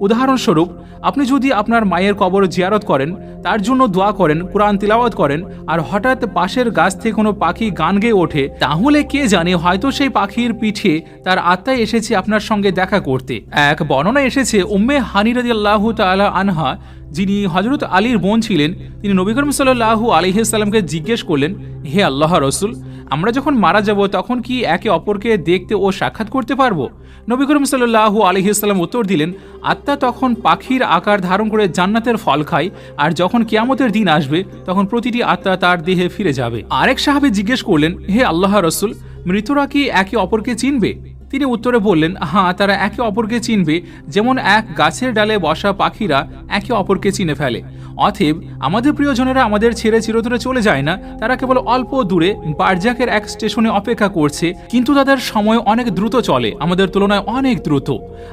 উদাহরণস্বরূপ, আপনি যদি আপনার মায়ের কবর জিয়ারত করেন, তার জন্য দোয়া করেন, কুরআন তিলাওয়াত করেন, আর হঠাৎ পাশের গাছ থেকে কোনো পাখি গান গেয়ে ওঠে, তাহলে কে জানে হয়তো সেই পাখির পিঠে তার আত্মায় এসেছে আপনার সঙ্গে দেখা করতে। এক বর্ণনা এসেছে, উম্মে হানি রাদিয়াল্লাহু তাআলা আনহা, যিনি হযরত আলীর বোন ছিলেন, তিনি নবী করিম সাল্লাল্লাহু আলাইহি সাল্লামকে জিজ্ঞেস করলেন, হে আল্লাহর রাসূল, আমরা যখন মারা যাব তখন কি একে অপরকে দেখতে ও সাক্ষাৎ করতে পারবো? নবী করিম সাল্লাল্লাহু আলাইহি সাল্লাম উত্তর দিলেন, আত্মা তখন পাখির আকার ধারণ করে জান্নাতের ফল খায়, আর যখন কিয়ামতের দিন আসবে তখন প্রতিটি আত্মা তার দেহে ফিরে যাবে। আরেক সাহাবী জিজ্ঞেস করলেন, হে আল্লাহর রাসূল, মৃতরা কি একে অপরকে চিনবে? তিনি উত্তরে বললেন, হ্যাঁ, তারা একে অপরকে চিনবে, যেমন এক গাছের ডালে বসা পাখিরা একে অপরকে চিনে ফেলে। অতএব আমাদের প্রিয়জনেরা আমাদের ছেড়ে চিরতরে চলে যায় না, তারা কেবল অল্প দূরে বারজাকের এক স্টেশনে অপেক্ষা করছে, কিন্তু তাদের সময় অনেক দ্রুত চলে, আমাদের তুলনায় অনেক দ্রুত।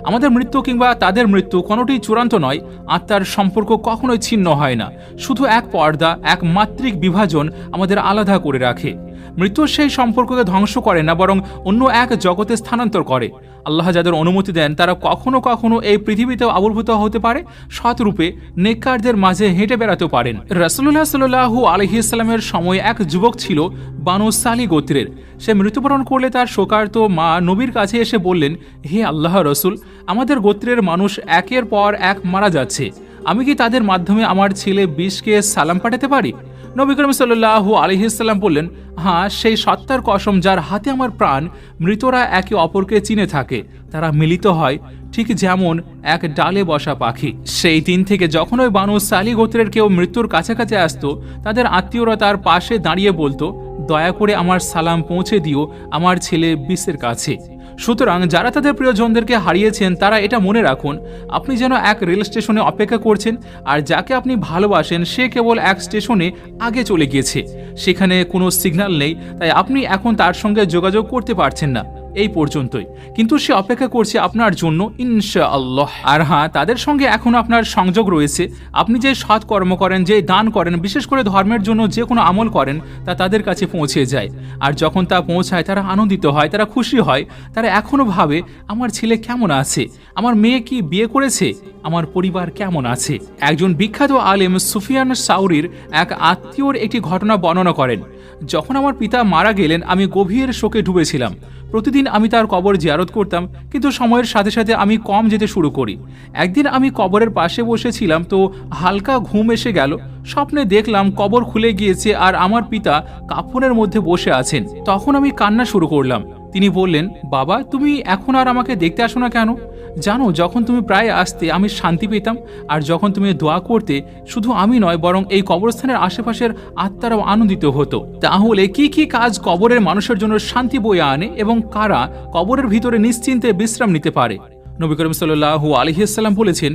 আমাদের মৃত্যু কিংবা তাদের মৃত্যু কোনোটিই চূড়ান্ত নয়। আত্মার সম্পর্ক কখনোই ছিন্ন হয় না, শুধু এক পর্দা, এক মাত্রিক বিভাজন আমাদের আলাদা করে রাখে। মৃত্যু সেই সম্পর্ককে ধ্বংস করে না, বরং অন্য এক জগতে স্থানান্তর করে। আল্লাহ যাদের অনুমতি দেন তারা কখনো কখনো এই পৃথিবীতেও আবির্ভূত হতে পারে, সৎরূপে নেককারদের মাঝে হেঁটে বেড়াতে পারেন। রাসূলুল্লাহ সাল্লাল্লাহু আলাইহি সাল্লামের সময় এক যুবক ছিল বানু সালি গোত্রের। সে মৃত্যুবরণ করলে তার শোকার্ত মা নবীর কাছে এসে বললেন, হে আল্লাহর রাসূল, আমাদের গোত্রের মানুষ একের পর এক মারা যাচ্ছে, আমি কি তাদের মাধ্যমে আমার ছেলে বিশকে সালাম পাঠাতে পারি? নবী করিম সাল্লাল্লাহু আলাইহি সাল্লাম বললেন, হ্যাঁ, সেই সত্তার কসম যার হাতে আমার প্রাণ, মৃতরা একে অপরকে চিনে থাকে, তারা মিলিত হয় ঠিক যেমন এক ডালে বসা পাখি। সেই দিন থেকে যখন ওই বানু সালি গোত্রের কেউ মৃত্যুর কাছাকাছি আসতো, তাদের আত্মীয়রা তার পাশে দাঁড়িয়ে বলতো, দয়া করে আমার সালাম পৌঁছে দিও আমার ছেলে বিশের কাছে। সুতরাং যারা তাদের প্রিয়জনদেরকে হারিয়েছেন তারা এটা মনে রাখুন, আপনি যেন এক রেল স্টেশনে অপেক্ষা করছেন, আর যাকে আপনি ভালোবাসেন সে কেবল এক স্টেশনে আগে চলে গিয়েছে, সেখানে কোনো সিগন্যাল নেই, তাই আপনি এখন তার সঙ্গে যোগাযোগ করতে পারছেন না, এই পর্যন্তই। কিন্তু সে অপেক্ষা করছে আপনার জন্য, ইনশাআল্লাহ। আর হ্যাঁ, তাদের সঙ্গে এখন আপনার সংযোগ রয়েছে। আপনি যে সৎ কর্ম করেন, যে দান করেন, বিশেষ করে ধর্মের জন্য যে কোনো আমল করেন, তা তাদের কাছে পৌঁছে যায়। আর যখন তা পৌঁছায় তারা আনন্দিত হয়, তারা খুশি হয়, তারা এখনো ভাবে, আমার ছেলে কেমন আছে, আমার মেয়ে কি বিয়ে করেছে, আমার পরিবার কেমন আছে। একজন বিখ্যাত আলেম সুফিয়ান সাউরির এক আত্মীয়র একটি ঘটনা বর্ণনা করেন। যখন আমার পিতা মারা গেলেন আমি গভীর শোকে ডুবেছিলাম। প্রতিদিন আমি তার কবর জিয়ারত করতাম, কিন্তু সময়ের সাথে সাথে আমি কম যেতে শুরু করি। একদিন আমি কবরের পাশে বসেছিলাম, তো হালকা ঘুম এসে গেল। স্বপ্নে দেখলাম কবর খুলে গিয়েছে আর আমার পিতা কাফনের মধ্যে বসে আছেন। তখন আমি কান্না শুরু করলাম। তিনি বললেন, বাবা, তুমি এখন আর আমাকে দেখতে আসো না কেন? জানো, যখন তুমি প্রায় আসতে আমি শান্তি পেতাম, আর যখন তুমি দোয়া করতে শুধু আমি নয় বরং এই কবরস্থানের আশেপাশের আত্মারাও আনন্দিত হতো। তাহলে কি কি কাজ কবরের মানুষের জন্য শান্তি বয়ে আনে এবং কারা কবরের ভিতরে নিশ্চিন্তে বিশ্রাম নিতে পারে? নবী করিম সাল্লাল্লাহু আলাইহি সাল্লাম বলেছেন,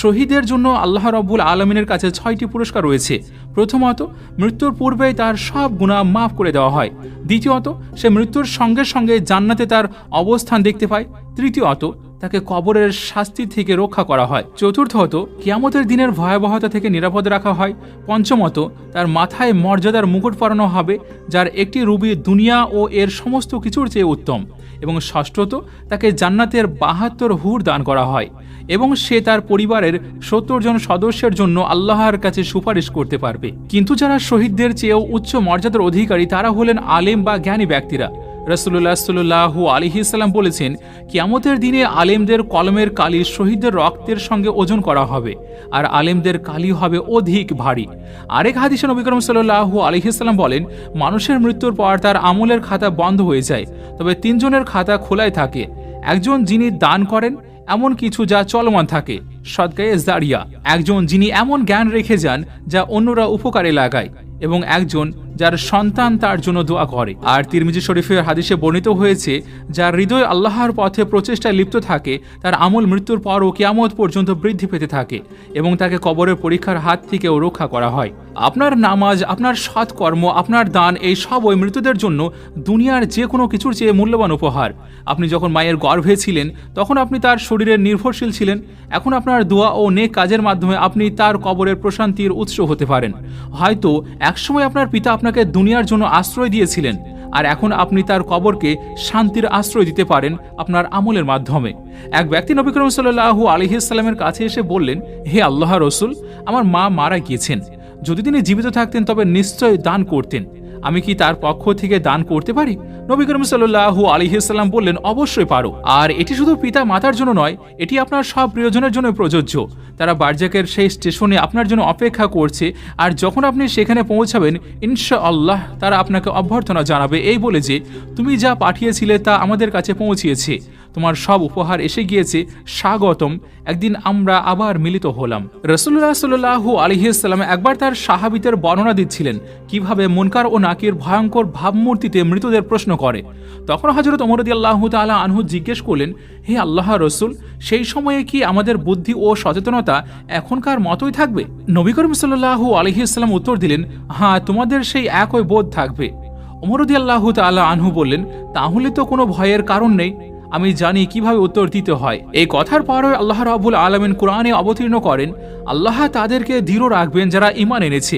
শহীদের জন্য আল্লাহ রাব্বুল আলামিনের কাছে 6টি পুরস্কার রয়েছে। প্রথমত, মৃত্যুর পূর্বেই তার সব গুনাহ মাফ করে দেওয়া হয়। দ্বিতীয়ত, সে মৃত্যুর সঙ্গে সঙ্গে জান্নাতে তার অবস্থান দেখতে পায়। তৃতীয়ত, তাকে কবরের শাস্তি থেকে রক্ষা করা হয়। চতুর্থত, কিয়ামতের দিনের ভয়াবহতা থেকে নিরাপদ রাখা হয়। পঞ্চমত, তার মাথায় মর্যাদার মুকুট পরানো হবে, যার একটি রুবি দুনিয়া ও এর সমস্ত কিছুর চেয়ে উত্তম। এবং ষষ্ঠত, তাকে জান্নাতের 72 হুর দান করা হয় এবং সে তার পরিবারের 70 জন সদস্যের জন্য আল্লাহর কাছে সুপারিশ করতে পারবে। কিন্তু যারা শহীদদের চেয়েও উচ্চ মর্যাদার অধিকারী তারা হলেন আলেম বা জ্ঞানী ব্যক্তিরা। রাসূলুল্লাহ সাল্লাল্লাহু আলাইহি সাল্লাম বলেছেন, কিয়ামতের দিনে আলেমদের কলমের কালি শহীদদের রক্তের সঙ্গে ওজন করা হবে, আর আলেমদের কালি হবে অধিক ভারী। আরেক হাদিসে নবী করিম সাল্লাল্লাহু আলাইহি সাল্লাম বলেন, মানুষের মৃত্যুর পর তার আমলের খাতা বন্ধ হয়ে যায়, তবে 3 জনের খাতা খোলাই থাকে। একজন যিনি দান করেন এমন কিছু যা চলমান থাকে, সদকায়ে জারিয়া। একজন যিনি এমন জ্ঞান রেখে যান যা অন্যরা উপকারে লাগায়, এবং একজন যার সন্তান তার জন্য দোয়া করে। আর তিরমিজি শরীফের হাদিসে বর্ণিত হয়েছে, যার হৃদয় আল্লাহর পথে প্রচেষ্টায় লিপ্ত থাকে তার আমল মৃত্যুর পরও কিয়ামত পর্যন্ত বৃদ্ধি পেতে থাকে এবং তাকে কবরের পরীক্ষার হাত থেকেও রক্ষা করা হয়। আপনার নামাজ, আপনার সৎকর্ম, আপনার দান, এই সব ওই মৃতদের জন্য দুনিয়ার যে কোনো কিছুর চেয়ে মূল্যবান উপহার। আপনি যখন মায়ের গর্ভে ছিলেন তখন আপনি তার শরীরের নির্ভরশীল ছিলেন। এখন আপনার দোয়া ও নেক কাজের মাধ্যমে আপনি তার কবরের প্রশান্তির উৎস হতে পারেন। হয়তো একসময় আপনার পিতা আপনাকে দুনিয়ার জন্য আশ্রয় দিয়েছিলেন, আর এখন আপনি তার কবরকে শান্তির আশ্রয় দিতে পারেন আপনার আমলের মাধ্যমে। এক ব্যক্তি নবী করিম সাল্লাল্লাহু আলাইহি সাল্লামের কাছে এসে বললেন, হে আল্লাহর রাসূল, আমার মা মারা গিয়েছেন। যদি তিনি জীবিত থাকতেন তবে নিশ্চয় দান করতেন। আমি কি তার পক্ষ থেকে দান করতে পারি? নবী করিম সাল্লাল্লাহু আলাইহি সাল্লাম বললেন, অবশ্যই পারো। আর এটি শুধু পিতা মাতার জন্য নয়, এটি আপনার সব প্রিয়জনের জন্য প্রযোজ্য। তারা বারজাকের সেই স্টেশনে আপনার জন্য অপেক্ষা করছে, আর যখন আপনি সেখানে পৌঁছাবেন ইনশাআল্লাহ তারা আপনাকে অভ্যর্থনা জানাবে এই বলে যে, তুমি যা পাঠিয়েছিলে তা আমাদের কাছে পৌঁছিয়েছে, তোমার সব উপহার এসে গিয়েছে, স্বাগতম, একদিন আমরা আবার মিলিত হলাম। রাসূলুল্লাহ সাল্লাল্লাহু আলাইহি সাল্লাম একবার তার সাহাবীদের বর্ণনা দিচ্ছিলেন কিভাবে মুনকার ও নাকির ভয়ঙ্কর ভাবমূর্তিতে মৃতদের প্রশ্ন করে। তখন হযরত ওমর রাদিয়াল্লাহু তাআলা আনহু জিজ্ঞেস করলেন, হে আল্লাহর রাসূল, সেই সময়ে কি আমাদের বুদ্ধি ও সচেতনতা এখনকার মতোই থাকবে? নবী করিম সাল্লাল্লাহু আলাইহি সাল্লাম উত্তর দিলেন, হ্যাঁ, তোমাদের সেই একই বোধ থাকবে। ওমর রাদিয়াল্লাহু তাআলা আনহু বললেন, তাহলে তো কোনো ভয়ের কারণ নেই, আমি জানি কিভাবে উত্তর দিতে হয়। এই কথার পরে আল্লাহ রাব্বুল আলামিন কুরআনে অবতীর্ণ করেন, আল্লাহ তাদেরকে দৃঢ় রাখবেন যারা ঈমান এনেছে,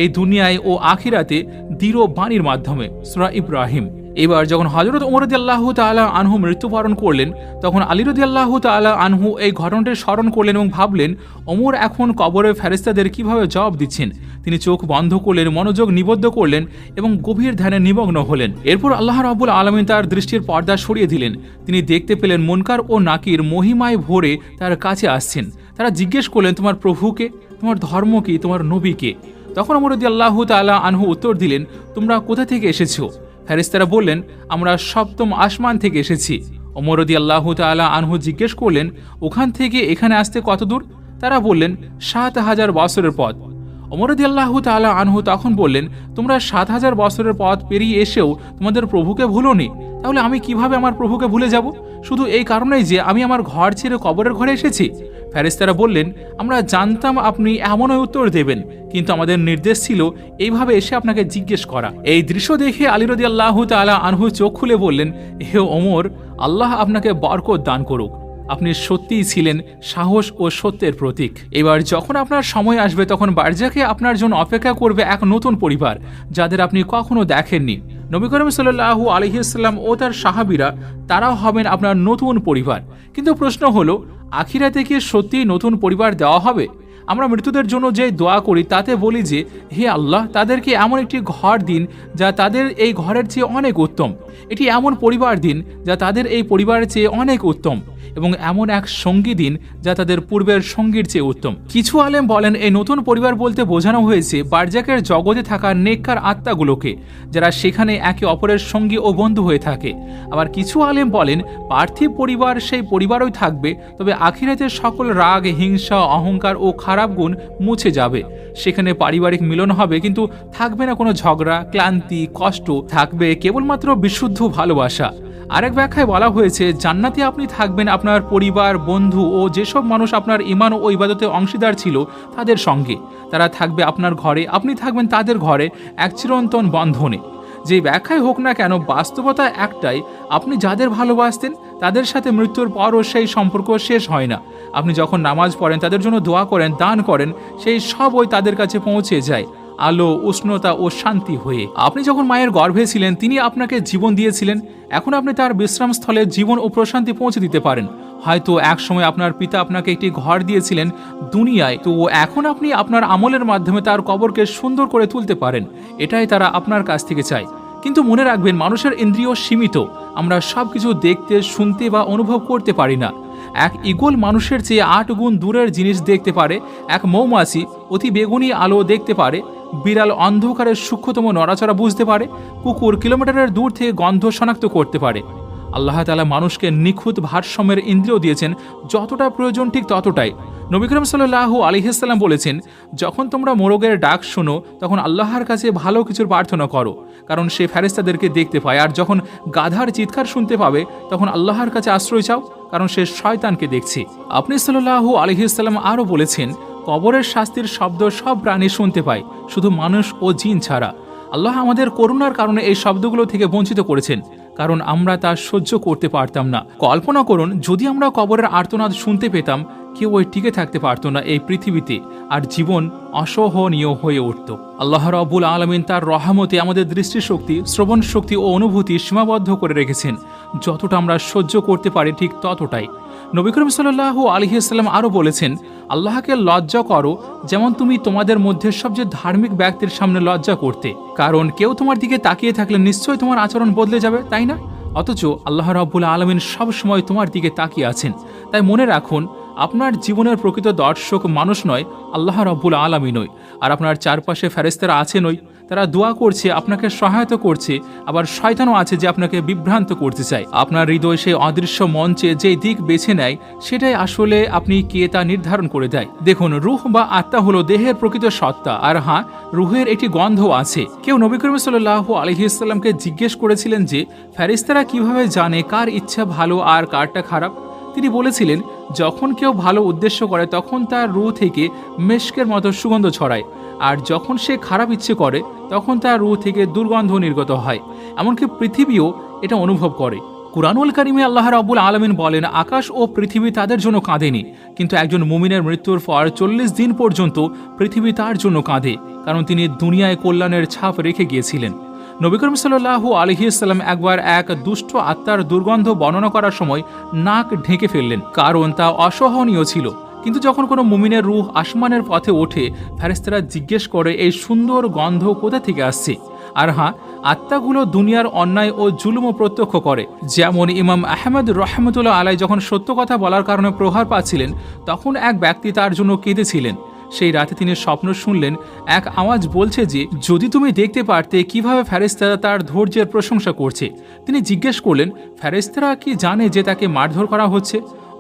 এই দুনিয়ায় ও আখিরাতে দৃঢ় বাণীর মাধ্যমে। সূরা ইব্রাহিম। এবার যখন হযরত ওমর রাদিয়াল্লাহু তাআলা আনহু মৃত্যুবরণ করলেন, তখন আলী রাদিয়াল্লাহু তাআলা আনহু এই ঘটনাটি স্মরণ করলেন এবং ভাবলেন, ওমর এখন কবরে ফেরেশতাদের কিভাবে জবাব দিচ্ছেন। তিনি চোখ বন্ধ করলেন, মনোযোগ নিবদ্ধ করলেন এবং গভীর ধ্যানে নিমগ্ন হলেন। এরপর আল্লাহ রাব্বুল আলামিন তার দৃষ্টির পর্দা সরিয়ে দিলেন। তিনি দেখতে পেলেন মুনকার ও নাকির মহিমায় ভরে তার কাছে আসছেন। তারা জিজ্ঞেস করলেন, তোমার প্রভুকে, তোমার ধর্ম কি, তোমার নবীকে? তখন ওমর রাদিয়াল্লাহু তাআলা আনহু উত্তর দিলেন, তোমরা কোথা থেকে এসেছো? ফেরেশতারা বললেন, আমরা সপ্তম আসমান থেকে এসেছি। ওমর রাদিয়াল্লাহু তাআলা আনহু জিজ্ঞেস করলেন, ওখান থেকে এখানে আসতে কত দূর? তারা বললেন, ৭,০০০ বছরের পথ। ওমর রাদিয়াল্লাহু তাআলা আনহু তখন বললেন, তোমরা ৭,০০০ বছরের পথ পেরিয়ে এসেও তোমাদের প্রভুকে ভুলোনি, তাহলে আমি কিভাবে আমার প্রভুকে ভুলে যাব? শুধু এই কারণেই যে আমি আমার ঘর ছেড়ে কবরের ঘরে এসেছি? ফেরেশতারা বললেন, আমরা জানতাম আপনি এমনই উত্তর দেবেন, কিন্তু আমাদের নির্দেশ ছিল এইভাবে এসে আপনাকে জিজ্ঞেস করা। এই দৃশ্য দেখে আলী রাদিয়াল্লাহু তাআলা আনহু চোখ খুলে বললেন, হে ওমর, আল্লাহ আপনাকে বরকত দান করুক। আপনি সত্যিই ছিলেন সাহস ও সত্যের প্রতীক। এবার যখন আপনার সময় আসবে তখন বারজাকে আপনার জন্য অপেক্ষা করবে এক নতুন পরিবার, যাদের আপনি কখনো দেখেননি। নবী করিম সাল্লাল্লাহু আলাইহি সাল্লাম ও তার সাহাবীরা, তারাও হবেন আপনার নতুন পরিবার। কিন্তু প্রশ্ন হলো, আখিরাতে কি সত্যিই নতুন পরিবার দেওয়া হবে? আমরা মৃতদের জন্য যে দোয়া করি তাতে বলি যে, হে আল্লাহ, তাদেরকে এমন একটি ঘর দিন যা তাদের এই ঘরের চেয়ে অনেক উত্তম, এটি এমন পরিবার দিন যা তাদের এই পরিবারের চেয়ে অনেক উত্তম, এবং এমন এক সঙ্গী দিন যা তাদের পূর্বের সঙ্গীর চেয়ে উত্তম। কিছু আলেম বলেন, এই নতুন পরিবার বলতে বোঝানো হয়েছে বারজাকের জগতে থাকা নেককার আত্মাগুলোকে, যারা সেখানে একে অপরের সঙ্গী ও বন্ধু হয়ে থাকে। আবার কিছু আলেম বলেন, পার্থিব পরিবার সেই পরিবারই থাকবে, তবে আখিরাতের সকল রাগ, হিংসা, অহংকার ও খারাপ গুণ মুছে যাবে। সেখানে পারিবারিক মিলন হবে, কিন্তু থাকবে না কোনো ঝগড়া, ক্লান্তি, কষ্ট, থাকবে কেবলমাত্র বিশুদ্ধ ভালোবাসা। আরেক ব্যাখ্যায় বলা হয়েছে, জান্নাতে আপনি থাকবেন আপনার পরিবার, বন্ধু ও যেসব মানুষ আপনার ঈমান ও ইবাদতে অংশীদার ছিল তাদের সঙ্গে। তারা থাকবে আপনার ঘরে, আপনি থাকবেন তাদের ঘরে, এক চিরন্তন বন্ধনে। যে ব্যাখ্যায় হোক না কেন, বাস্তবতা একটাই, আপনি যাদের ভালোবাসতেন তাদের সাথে মৃত্যুর পরও সেই সম্পর্ক শেষ হয় না। আপনি যখন নামাজ পড়েন, তাদের জন্য দোয়া করেন, দান করেন, সেই সবই তাদের কাছে পৌঁছে যায় আলো, উষ্ণতা ও শান্তি হয়ে। আপনি যখন মায়ের গর্ভে ছিলেন, তিনি আপনাকে জীবন দিয়েছিলেন। এখন আপনি তার বিশ্রামস্থলে জীবন ও প্রশান্তি পৌঁছে দিতে পারেন। হয়তো এক সময় আপনার পিতা আপনাকে একটি ঘর দিয়েছিলেন দুনিয়ায়, তো এখন আপনি আপনার আমলের মাধ্যমে তার কবরকে সুন্দর করে তুলতে পারেন। এটাই তারা আপনার কাছ থেকে চায়। কিন্তু মনে রাখবেন, মানুষের ইন্দ্রিয় সীমিত, আমরা সবকিছু দেখতে, শুনতে বা অনুভব করতে পারি না। এক ঈগল মানুষের চেয়ে ৮ গুণ দূরের জিনিস দেখতে পারে, এক মৌমাছি অতি বেগুনি আলো দেখতে পারে, বিড়াল অন্ধকারের সূক্ষ্মতম নড়াচড়া বুঝতে পারে, কুকুর কিলোমিটারের দূর থেকে গন্ধ শনাক্ত করতে পারে। আল্লাহ তাআলা মানুষকে নিখুঁত ভারসাম্যের ইন্দ্রিয় দিয়েছেন, যতটা প্রয়োজন ঠিক ততটাই। নবী করিম সাল্লাল্লাহু আলাইহি ওয়াসাল্লাম বলেছেন, যখন তোমরা মোরগের ডাক শোনো তখন আল্লাহর কাছে ভালো কিছুর প্রার্থনা করো, কারণ সে ফেরেশতাদেরকে দেখতে পায়। আর যখন গাধার চিৎকার শুনতে পাবে তখন আল্লাহর কাছে আশ্রয় চাও, কারণ সে শয়তানকে দেখছে। আপনি সাল্লাল্লাহু আলাইহি ওয়াসাল্লাম আরও বলেছেন, কবরের শাস্তির শব্দ সব প্রাণী শুনতে পায়, শুধু মানুষ ও জিন ছাড়া। আল্লাহ আমাদের করুণার কারণে এই শব্দগুলো থেকে বঞ্চিত করেছেন, কারণ আমরা তা সহ্য করতে পারতাম না। কল্পনা করুন, যদি আমরা কবরের আর্তনাদ শুনতে পেতাম, কেউ ওই টিকে থাকতে পারত না এই পৃথিবীতে, আর জীবন অসহনীয় হয়ে উঠত। আল্লাহ রাব্বুল আলামিন তার রহমতে আমাদের দৃষ্টিশক্তি, শ্রবণ শক্তি ও অনুভূতি সীমাবদ্ধ করে রেখেছেন। যতটা আমরা সহ্য করতে পারি ঠিক ততটাই। নবী করিম সাল্লাল্লাহু আলাইহি ওয়াসাল্লাম আরও বলেছেন, আল্লাহকে লজ্জা করো যেমন তুমি তোমাদের মধ্যে সবচেয়ে ধার্মিক ব্যক্তির সামনে লজ্জা করতে, কারণ কেউ তোমার দিকে তাকিয়ে থাকলে নিশ্চয়ই তোমার আচরণ বদলে যাবে, তাই না? অথচ আল্লাহ রাব্বুল আলামিন সবসময় তোমার দিকে তাকিয়ে আছেন। তাই মনে রাখুন, আপনার জীবনের প্রকৃত দর্শক মানুষ নয়, আল্লাহ রাব্বুল আলামিনই। আর আপনার চারপাশে ফেরেশতারা আছেনই, তারা দোয়া করছে, আপনাকে সহায়তা করছে। আবার শয়তানও আছে যে আপনাকে বিভ্রান্ত করতে চায়। আপনার হৃদয় সেই অদৃশ্য মঞ্চে যেই দিক বেছে নেয়, সেটাই আসলে আপনি কে তা নির্ধারণ করে দেয়। দেখুন, রূহ বা আত্মা হলো দেহের প্রকৃত সত্তা। আর হ্যাঁ, রূহের একটি গন্ধ আছে। কেউ নবী করিম সাল্লাল্লাহু আলাইহি ওয়াসাল্লামকে জিজ্ঞেস করেছিলেন যে ফেরেশতারা কিভাবে জানে কার ইচ্ছা ভালো আর কারটা খারাপ। তিনি বলেছিলেন, যখন কেউ ভালো উদ্দেশ্য করে তখন তার রূহ থেকে মেশকের মতো সুগন্ধ ছড়ায়, আর যখন সে খারাপ ইচ্ছে করে তখন তার রূহ থেকে দুর্গন্ধ নির্গত হয়। এমনকি পৃথিবীও এটা অনুভব করে। কুরআনুল কারীমে আল্লাহ রাব্বুল আলামিন বলেন, আকাশ ও পৃথিবী তাদের জন্য কাঁদেনি, কিন্তু একজন মুমিনের মৃত্যুর পর 40 দিন পর্যন্ত পৃথিবী তার জন্য কাঁদে, কারণ তিনি দুনিয়ায় কল্যাণের ছাপ রেখে গিয়েছিলেন। নবী করিম সাল্লাল্লাহু আলাইহি ওয়াসাল্লাম একবার এক দুষ্ট আত্মার দুর্গন্ধ বর্ণনা করার সময় নাক ঢেকে ফেললেন, কারণ তা অসহনীয় ছিল। কিন্তু যখন কোনো মুমিনের রূহ আসমানের পথে ওঠে, ফেরেশতারা জিজ্ঞেস করে এই সুন্দর গন্ধ কোথা থেকে আসছে। আর হ্যাঁ, আত্মাগুলো দুনিয়ার অন্যায় ও জুলুমও প্রত্যক্ষ করে। যেমন ইমাম আহমদ রহমতুল্লাহ আলাই যখন সত্য কথা বলার কারণে প্রহার পাচ্ছিলেন, তখন এক ব্যক্তি তার জন্য কেঁদেছিলেন। সেই রাতে তিনি স্বপ্ন শুনলেন, এক আওয়াজ বলছে যে যদি তুমি দেখতে পারতে কিভাবে ফেরেশতারা তার ধৈর্যের প্রশংসা করছে। তিনি জিজ্ঞেস করলেন, ফেরেশতারা কি জানে যে তাকে মারধর করা হচ্ছে?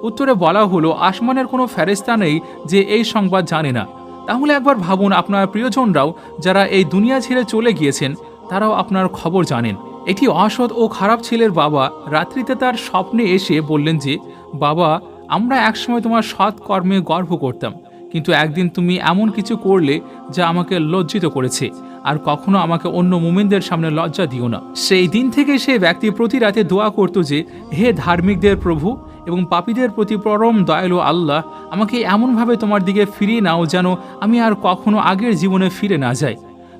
উত্তরে বলা হলো, আসমানের কোনো ফেরেশতা নেই যে এই সংবাদ জানে না। তাহলে একবার ভাবুন, আপনার প্রিয়জনরাও যারা এই দুনিয়া ছেড়ে চলে গিয়েছেন, তারাও আপনার খবর জানেন। একটি অসৎ ও খারাপ ছেলের বাবা রাত্রিতে তার স্বপ্নে এসে বললেন যে, বাবা, আমরা একসময় তোমার সৎ কর্মে গর্ব করতাম, কিন্তু একদিন তুমি এমন কিছু করলে যা আমাকে লজ্জিত করেছে, আর কখনো আমাকে অন্য মুমিনদের সামনে লজ্জা দিও না। সেই দিন থেকে সেই ব্যক্তি প্রতি রাতে দোয়া করত যে, হে ধার্মিকদের প্রভু এবং পাপীদের প্রতি পরম দয়ালু আল্লাহ, আমাকে এমনভাবে তোমার দিকে ফিরিয়ে নাও যেন আমি আর কখনো আগের জীবনে ফিরে না যাই।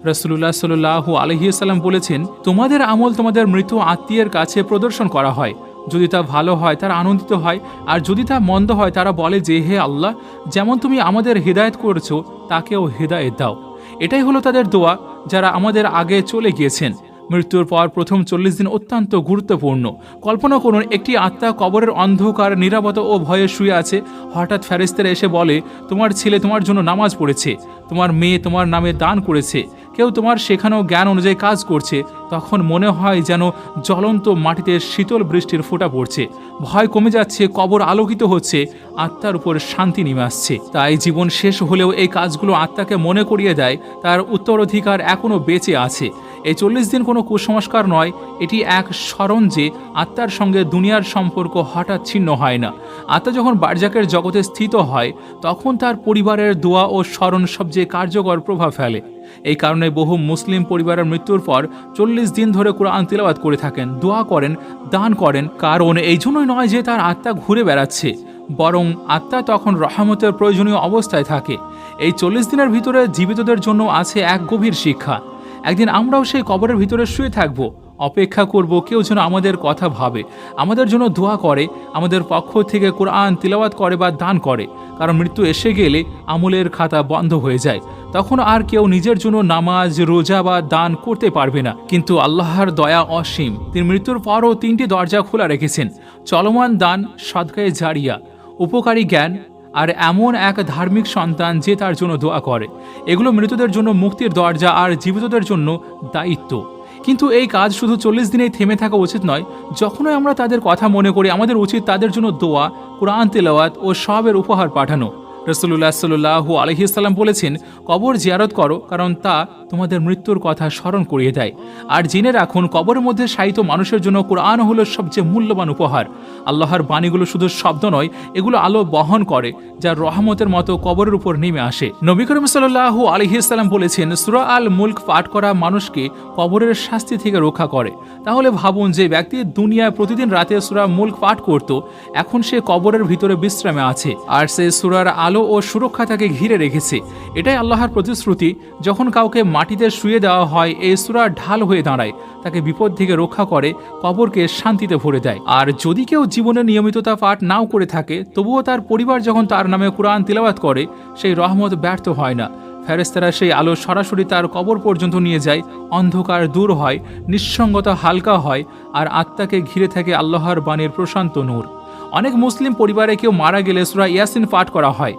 রাসূলুল্লাহ সাল্লাল্লাহু আলাইহি ওয়াসাল্লাম বলেছেন, তোমাদের আমল তোমাদের মৃত আত্মীয়ের কাছে প্রদর্শন করা হয়। যদি তা ভালো হয় তারা আনন্দিত হয়, আর যদি তা মন্দ হয় তারা বলে যে, হে আল্লাহ, যেমন তুমি আমাদের হেদায়েত করেছো তাকেও হেদায়েত দাও। এটাই হলো তাদের দোয়া যারা আমাদের আগে চলে গিয়েছেন। মৃত্যুর পর প্রথম 40 দিন অত্যন্ত গুরুত্বপূর্ণ। কল্পনা করুন, একটি আত্মা কবরের অন্ধকার, নীরবতা ও ভয়ে শুয়ে আছে। হঠাৎ ফেরেশতারা এসে বলে, তোমার ছেলে তোমার জন্য নামাজ পড়েছে, তোমার মেয়ে তোমার নামে দান করেছে, কেউ তোমার শেখানো জ্ঞান অনুযায়ী কাজ করছে। তখন মনে হয় যেন জ্বলন্ত মাটিতে শীতল বৃষ্টির ফোঁটা পড়ছে। ভয় কমে যাচ্ছে, কবর আলোকিত হচ্ছে, আত্মার উপর শান্তি নেমে আসছে। তাই জীবন শেষ হলেও এই কাজগুলো আত্মাকে মনে করিয়ে দেয় তার উত্তরাধিকার এখনও বেঁচে আছে। এই 40 দিন কোনো কুসংস্কার নয়, এটি এক স্মরণ যে আত্মার সঙ্গে দুনিয়ার সম্পর্ক হঠাৎ ছিন্ন হয় না। আত্মা যখন বারজাকের জগতে স্থিত হয়, তখন তার পরিবারের দোয়া ও স্মরণ সবচেয়ে কার্যকর প্রভাব ফেলে। এই কারণে বহু মুসলিম পরিবারের মৃত্যুর পর 40 দিন ধরে কোরআন তিলাওয়াত করে থাকেন, দোয়া করেন, দান করেন। কারণ এই জন্যই নয় যে তার আত্মা ঘুরে বেড়াচ্ছে, বরং আত্মা তখন রহমতের প্রয়োজনীয় অবস্থায় থাকে। এই 40 দিনের ভিতরে জীবিতদের জন্য আছে এক গভীর শিক্ষা। একদিন আমরাও সেই কবরের ভিতরে শুয়ে থাকব, অপেক্ষা করব কেউ যেন আমাদের কথা ভাবে, আমাদের জন্য দোয়া করে, আমাদের পক্ষ থেকে কোরআন তিলাওয়াত করে বা দান করে। কারণ মৃত্যু এসে গেলে আমলের খাতা বন্ধ হয়ে যায়। তখন আর কেউ নিজের জন্য নামাজ, রোজা বা দান করতে পারবে না। কিন্তু আল্লাহর দয়া অসীম। তিনি মৃত্যুর পরও 3টি দরজা খোলা রেখেছেন: চলমান দান, সদকায়ে জারিয়া, উপকারী জ্ঞান, আর এমন এক ধার্মিক সন্তান যে তার জন্য দোয়া করে। এগুলো মৃতদের জন্য মুক্তির দরজা আর জীবিতদের জন্য দায়িত্ব। কিন্তু এই কাজ শুধু 40 দিনেই থেমে থাকা উচিত নয়। যখনই আমরা তাদের কথা মনে করি, আমাদের উচিত তাদের জন্য দোয়া, কুরআন তেলাওয়াত ও সবের উপহার পাঠানো। রাসূলুল্লাহ সাল্লাল্লাহু আলাইহি সাল্লাম বলেছেন, কবর জিয়ারত করো, কারণ তা তোমাদের মৃত্যুর কথা স্মরণ করিয়ে দেয়। আর জেনে রাখুন, কবরের মধ্যে শায়িত মানুষের জন্য কুরআন হলো সবচেয়ে মূল্যবান উপহার। আল্লাহর বাণীগুলো শুধু শব্দ নয়, এগুলো আলো বহন করে, যা রহমতের মতো কবরের উপর নেমে আসে। নবী করিম সাল্লাল্লাহু আলাইহি সাল্লাম বলেছেন, সূরা আল মুলক পাঠ করা মানুষকে কবরের শাস্তি থেকে রক্ষা করে। তাহলে ভাবুন, যে ব্যক্তি দুনিয়ায় প্রতিদিন রাতে সূরা মুলক পাঠ করত, এখন সে কবরের ভিতরে বিশ্রামে আছে, আর সে সূরার আলো ও সুরক্ষা তাকে ঘিরে রেখেছে। এটাই আল্লাহর প্রতিশ্রুতি। যখন কাউকে মাটিতে শুয়ে দেওয়া হয়, এই সূরা ঢাল হয়ে দাঁড়ায়, তাকে বিপদ থেকে রক্ষা করে, কবরকে শান্তিতে ভরে দেয়। আর যদি কেউ জীবনে নিয়মিততা পাঠ নাও করে থাকে, তবুও তার পরিবার যখন তার নামে কুরআন তিলাওয়াত করে, সেই রহমত ব্যর্থ হয় না। ফেরেশতারা সেই আলো সরাসরি তার কবর পর্যন্ত নিয়ে যায়, অন্ধকার দূর হয়, নিঃসঙ্গতা হালকা হয়, আর আত্মাকে ঘিরে থাকে আল্লাহর বাণীর প্রশান্ত নূর। অনেক মুসলিম পরিবারে কেউ মারা গেলে সূরা ইয়াসিন পাঠ করা হয়।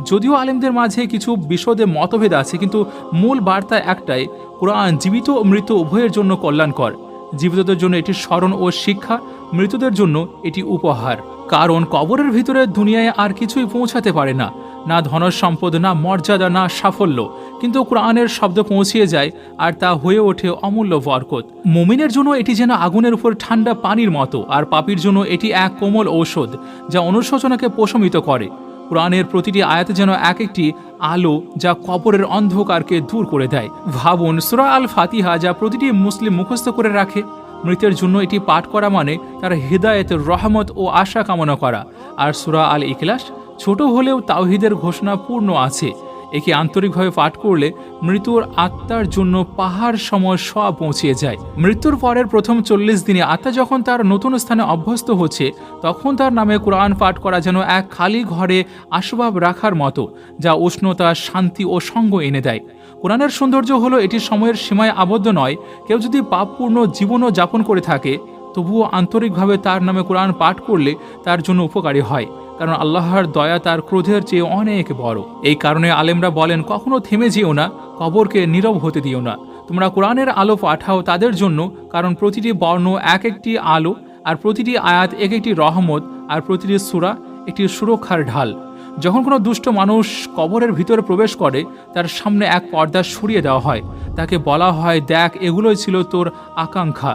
যদিও আলেমদের মাঝে কিছু বিশদে মতভেদ আছে, কিন্তু মূল বার্তা একটাই, কুরআন জীবিত ও মৃত উভয়ের জন্য কল্যাণকর। জীবিতদের জন্য এটি স্মরণ ও শিক্ষা, মৃতদের জন্য এটি উপহার। কারণ কবরের ভিতরে দুনিয়ায় আর কিছুই পৌঁছাতে পারে না, না ধন সম্পদ, না মর্যাদা, না সাফল্য, কিন্তু কোরআনের শব্দ পৌঁছিয়ে যায়, আর তা হয়ে ওঠে অমূল্য বরকত। মুমিনের জন্য এটি যেন আগুনের উপর ঠান্ডা পানির মতো, আর পাপীর জন্য এটি এক কোমল ঔষধ, যা অনুশোচনাকে প্রশমিত করে। কোরআনের প্রতিটি আয়াত যেন এক একটি আলো, যা কবরের অন্ধকারকে দূর করে দেয়। ভাবুন, সূরা আল ফাতিহা যা প্রতিটি মুসলিম মুখস্থ করে রাখে, মৃতের জন্য এটি পাঠ করা মানে তার হৃদায়তের রহমত ও আশা কামনা করা। আর সূরা আল ইখলাস ছোট হলেও তাওহীদের ঘোষণা পূর্ণ আছে। একে আন্তরিকভাবে পাঠ করলে মৃত্যুর আত্মার জন্য পাহাড় সময় সব পৌঁছিয়ে যায়। মৃত্যুর পরের প্রথম 40 দিনে আত্মা যখন তার নতুন স্থানে অভ্যস্ত হচ্ছে, তখন তার নামে কোরআন পাঠ করা যেন এক খালি ঘরে আসবাব রাখার মতো, যা উষ্ণতা, শান্তি ও সঙ্গ এনে দেয়। কোরআনের সৌন্দর্য হলো এটি সময়ের সীমায় আবদ্ধ নয়। কেউ যদি পাপপূর্ণ জীবনও যাপন করে থাকে, তবুও আন্তরিকভাবে তার নামে কোরআন পাঠ করলে তার জন্য উপকারী হয়, কারণ আল্লাহর দয়া তার ক্রোধের চেয়ে অনেক বড়। এই কারণে আলেমরা বলেন, কখনো থেমে যেও না, কবরকে নীরব হতে দিও না। তোমরা কোরআনের আলো পাঠাও তাদের জন্য, কারণ প্রতিটি বর্ণ এক একটি আলো, আর প্রতিটি আয়াত এক একটি রহমত, আর প্রতিটি সূরা একটি সুরক্ষার ঢাল। যখন কোনো দুষ্ট মানুষ কবরের ভিতরে প্রবেশ করে, তার সামনে এক পর্দা সরিয়ে দেওয়া হয়। তাকে বলা হয়, দেখ, এগুলোই ছিল তোর আকাঙ্ক্ষা,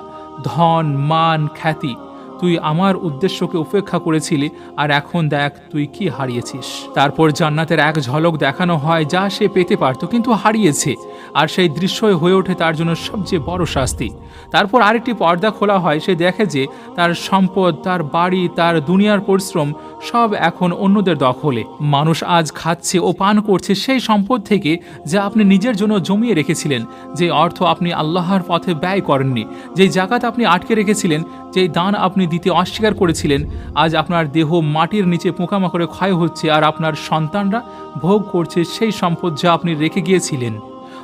ধন, মান, খ্যাতি। তুই আমার উদ্দেশ্যকে উপেক্ষা করেছিলি, আর এখন দেখ তুই কি হারিয়েছিস। তারপর জান্নাতের এক ঝলক দেখানো হয়, যা সে পেতে পারত কিন্তু হারিয়েছে, আর সেই দৃশ্যই হয়ে ওঠে তার জন্য সবচেয়ে বড় শাস্তি। তারপর আরেকটি পর্দা খোলা হয়, সে দেখে যে তার সম্পদ, তার বাড়ি, তার দুনিয়ার পরিশ্রম সব এখন অন্যদের দখলে। মানুষ আজ খাচ্ছে ও পান করছে সেই সম্পদ থেকে, যা আপনি নিজের জন্য জমিয়ে রেখেছিলেন, যে অর্থ আপনি আল্লাহর পথে ব্যয় করেননি, যেই জাকাত আপনি আটকে রেখেছিলেন, যেই দান আপনি দিতে অস্বীকার করেছিলেন। আজ আপনার দেহ মাটির নিচে পোকামাকড়ে ক্ষয় হচ্ছে, আর আপনার সন্তানরা ভোগ করছে সেই সম্পদ যা আপনি রেখে গিয়েছিলেন।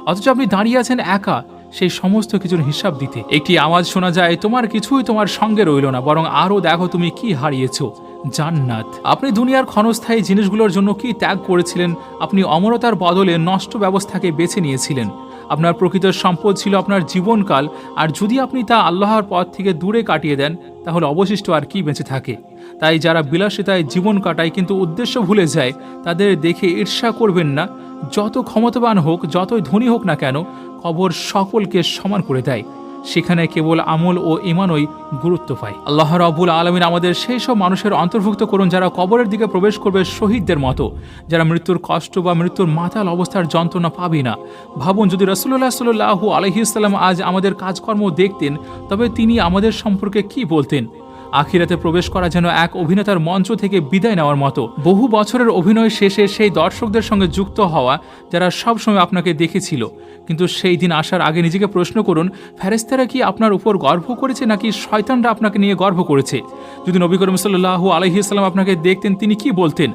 অথচ আপনি দাঁড়িয়ে আছেন একা সেই সমস্ত কিছুর হিসাব দিতে। একটি আওয়াজ শোনা যায়, তোমার কিছুই তোমার সঙ্গে রইল না, বরং আরও দেখো তুমি কি হারিয়েছ, জান্নাত। আপনি দুনিয়ার ক্ষণস্থায়ী জিনিসগুলোর জন্য কি ত্যাগ করেছিলেন? আপনি অমরতার বদলে নষ্ট ব্যবস্থাকে বেছে নিয়েছিলেন। আপনার প্রকৃত সম্পদ ছিল আপনার জীবনকাল, আর যদি আপনি তা আল্লাহর পথ থেকে দূরে কাটিয়ে দেন, তাহলে অবশিষ্ট আর কি বেঁচে থাকে? তাই যারা বিলাসিতায় জীবন কাটায় কিন্তু উদ্দেশ্য ভুলে যায়, তাদের দেখে ঈর্ষা করবেন না। যত ক্ষমতাবান হোক, যতই ধনী হোক না কেন, কবর সকলকে সমান করে দেয়। সেখানে কেবল আমল ও ঈমানই গুরুত্ব পায়। আল্লাহ রাব্বুল আলামিন আমাদের সেই সব মানুষের অন্তর্ভুক্ত করুন, যারা কবরের দিকে প্রবেশ করবে শহীদদের মতো, যারা মৃত্যুর কষ্ট বা মৃত্যুর মাতাল অবস্থার যন্ত্রণা পাবে না। ভাবুন, যদি রাসূলুল্লাহ সাল্লাল্লাহু আলাইহি ওয়াসাল্লাম আজ আমাদের কাজকর্ম দেখতেন, তবে তিনি আমাদের সম্পর্কে কি বলতেন? আখিরাতে প্রবেশ করা যেন এক অভিনেতার মঞ্চ থেকে বিদায় নেওয়ার মতো। বহু বছরের অভিনয় শেষে সেই দর্শকদের সঙ্গে যুক্ত হওয়া, যারা সবসময় আপনাকে দেখেছিল, কিন্তু সেই দিন আসার আগে নিজেকে প্রশ্ন করুন, ফেরেশতারা কি আপনার উপর গর্ব করেছে, নাকি শয়তানরা আপনাকে নিয়ে গর্ব করেছে? যদি নবী করিম সাল্লাল্লাহু আলাইহি ওয়াসাল্লাম আপনাকে দেখতেন, তিনি কি বলতেন?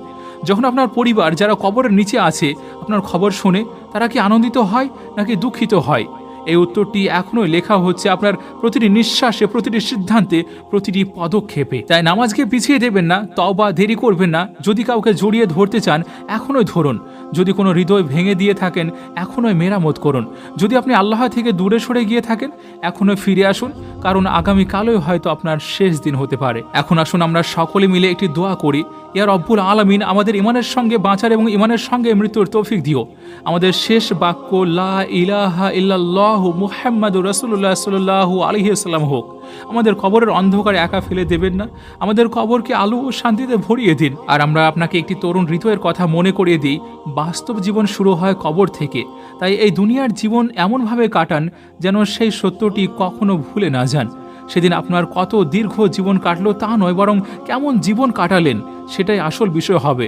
যখন আপনার পরিবার যারা কবরের নিচে আছে আপনার খবর শুনে, তারা কি আনন্দিত হয় নাকি দুঃখিত হয়? এই উত্তরটি এখনোই লেখা হচ্ছে আপনার প্রতিটি নিঃশ্বাসে, প্রতিটি সিদ্ধান্তে, প্রতিটি পদক্ষেপে। তাই নামাজকে পিছিয়ে দেবেন না, তওবা দেরি করবেন না। যদি কাউকে জড়িয়ে ধরতে চান এখনোই ধরুন। যদি কোনো হৃদয় ভেঙে দিয়ে থাকেন এখনোই মেরামত করুন। যদি আপনি আল্লাহ থেকে দূরে সরে গিয়ে থাকেন এখনোই ফিরে আসুন, কারণ আগামীকালই হয়তো আপনার শেষ দিন হতে পারে। এখন আসুন আমরা সকলে মিলে একটি দোয়া করি। ইয়া রব্বুল আলামিন, আমাদের ইমানের সঙ্গে বাঁচার এবং ইমানের সঙ্গে মৃত্যুর তৌফিক দিও। আমাদের শেষ বাক্য লা ইলাহা ইল্লাল্লাহু মুহাম্মাদুর রাসূলুল্লাহ সাল্লাল্লাহু আলাইহি ওয়াসাল্লাম হোক। আমাদের কবরের অন্ধকারে একা ফেলে দেবেন না, আমাদের কবরকে আলো ও শান্তিতে ভরিয়ে দিন। আর আমরা আপনাকে একটি তরুণ হৃদয়ের কথা মনে করিয়ে দিই, বাস্তব জীবন শুরু হয় কবর থেকে। তাই এই দুনিয়ার জীবন এমনভাবে কাটান যেন সেই সত্যটি কখনো ভুলে না যান। সেদিন আপনার কত দীর্ঘ জীবন কাটলো তা নয়, বরং কেমন জীবন কাটালেন সেটাই আসল বিষয় হবে।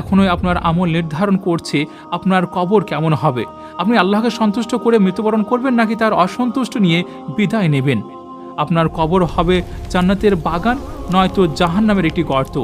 এখনোই আপনার আমল নির্ধারণ করছে আপনার কবর কেমন হবে। আপনি আল্লাহকে সন্তুষ্ট করে মৃত্যুবরণ করবেন নাকি তার অসন্তুষ্ট নিয়ে বিদায় নেবেন। আপনার কবর হবে জান্নাতের বাগান নয়তো জাহান্নামের একটি গর্ত।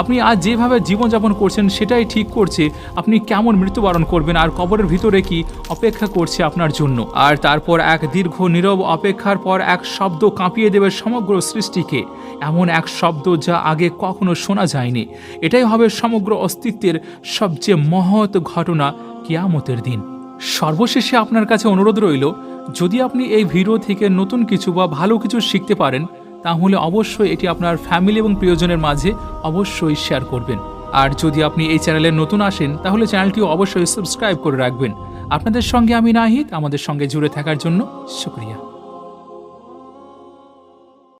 আপনি আজ যেভাবে জীবনযাপন করছেন সেটাই ঠিক করছে আপনি কেমন মৃত্যুবরণ করবেন আর কবরের ভিতরে কি অপেক্ষা করছে আপনার জন্য। আর তারপর এক দীর্ঘ নীরব অপেক্ষার পর এক শব্দ কাঁপিয়ে দেবে সমগ্র সৃষ্টিকে, এমন এক শব্দ যা আগে কখনো শোনা যায়নি। এটাই হবে সমগ্র অস্তিত্বের সবচেয়ে মহৎ ঘটনা, কিয়ামতের দিন। সর্বশেষে আপনার কাছে অনুরোধ রইল, যদি আপনি এই ভিডিও থেকে নতুন কিছু বা ভালো কিছু শিখতে পারেন তাহলে অবশ্যই এটি আপনার ফ্যামিলি এবং প্রিয়জনের মাঝে অবশ্যই শেয়ার করবেন। আর যদি আপনি এই চ্যানেলে নতুন আসেন তাহলে চ্যানেলটিও অবশ্যই সাবস্ক্রাইব করে রাখবেন। আপনাদের সঙ্গে আমি নাহিদ, আমাদের সঙ্গে জুড়ে থাকার জন্য শুকরিয়া।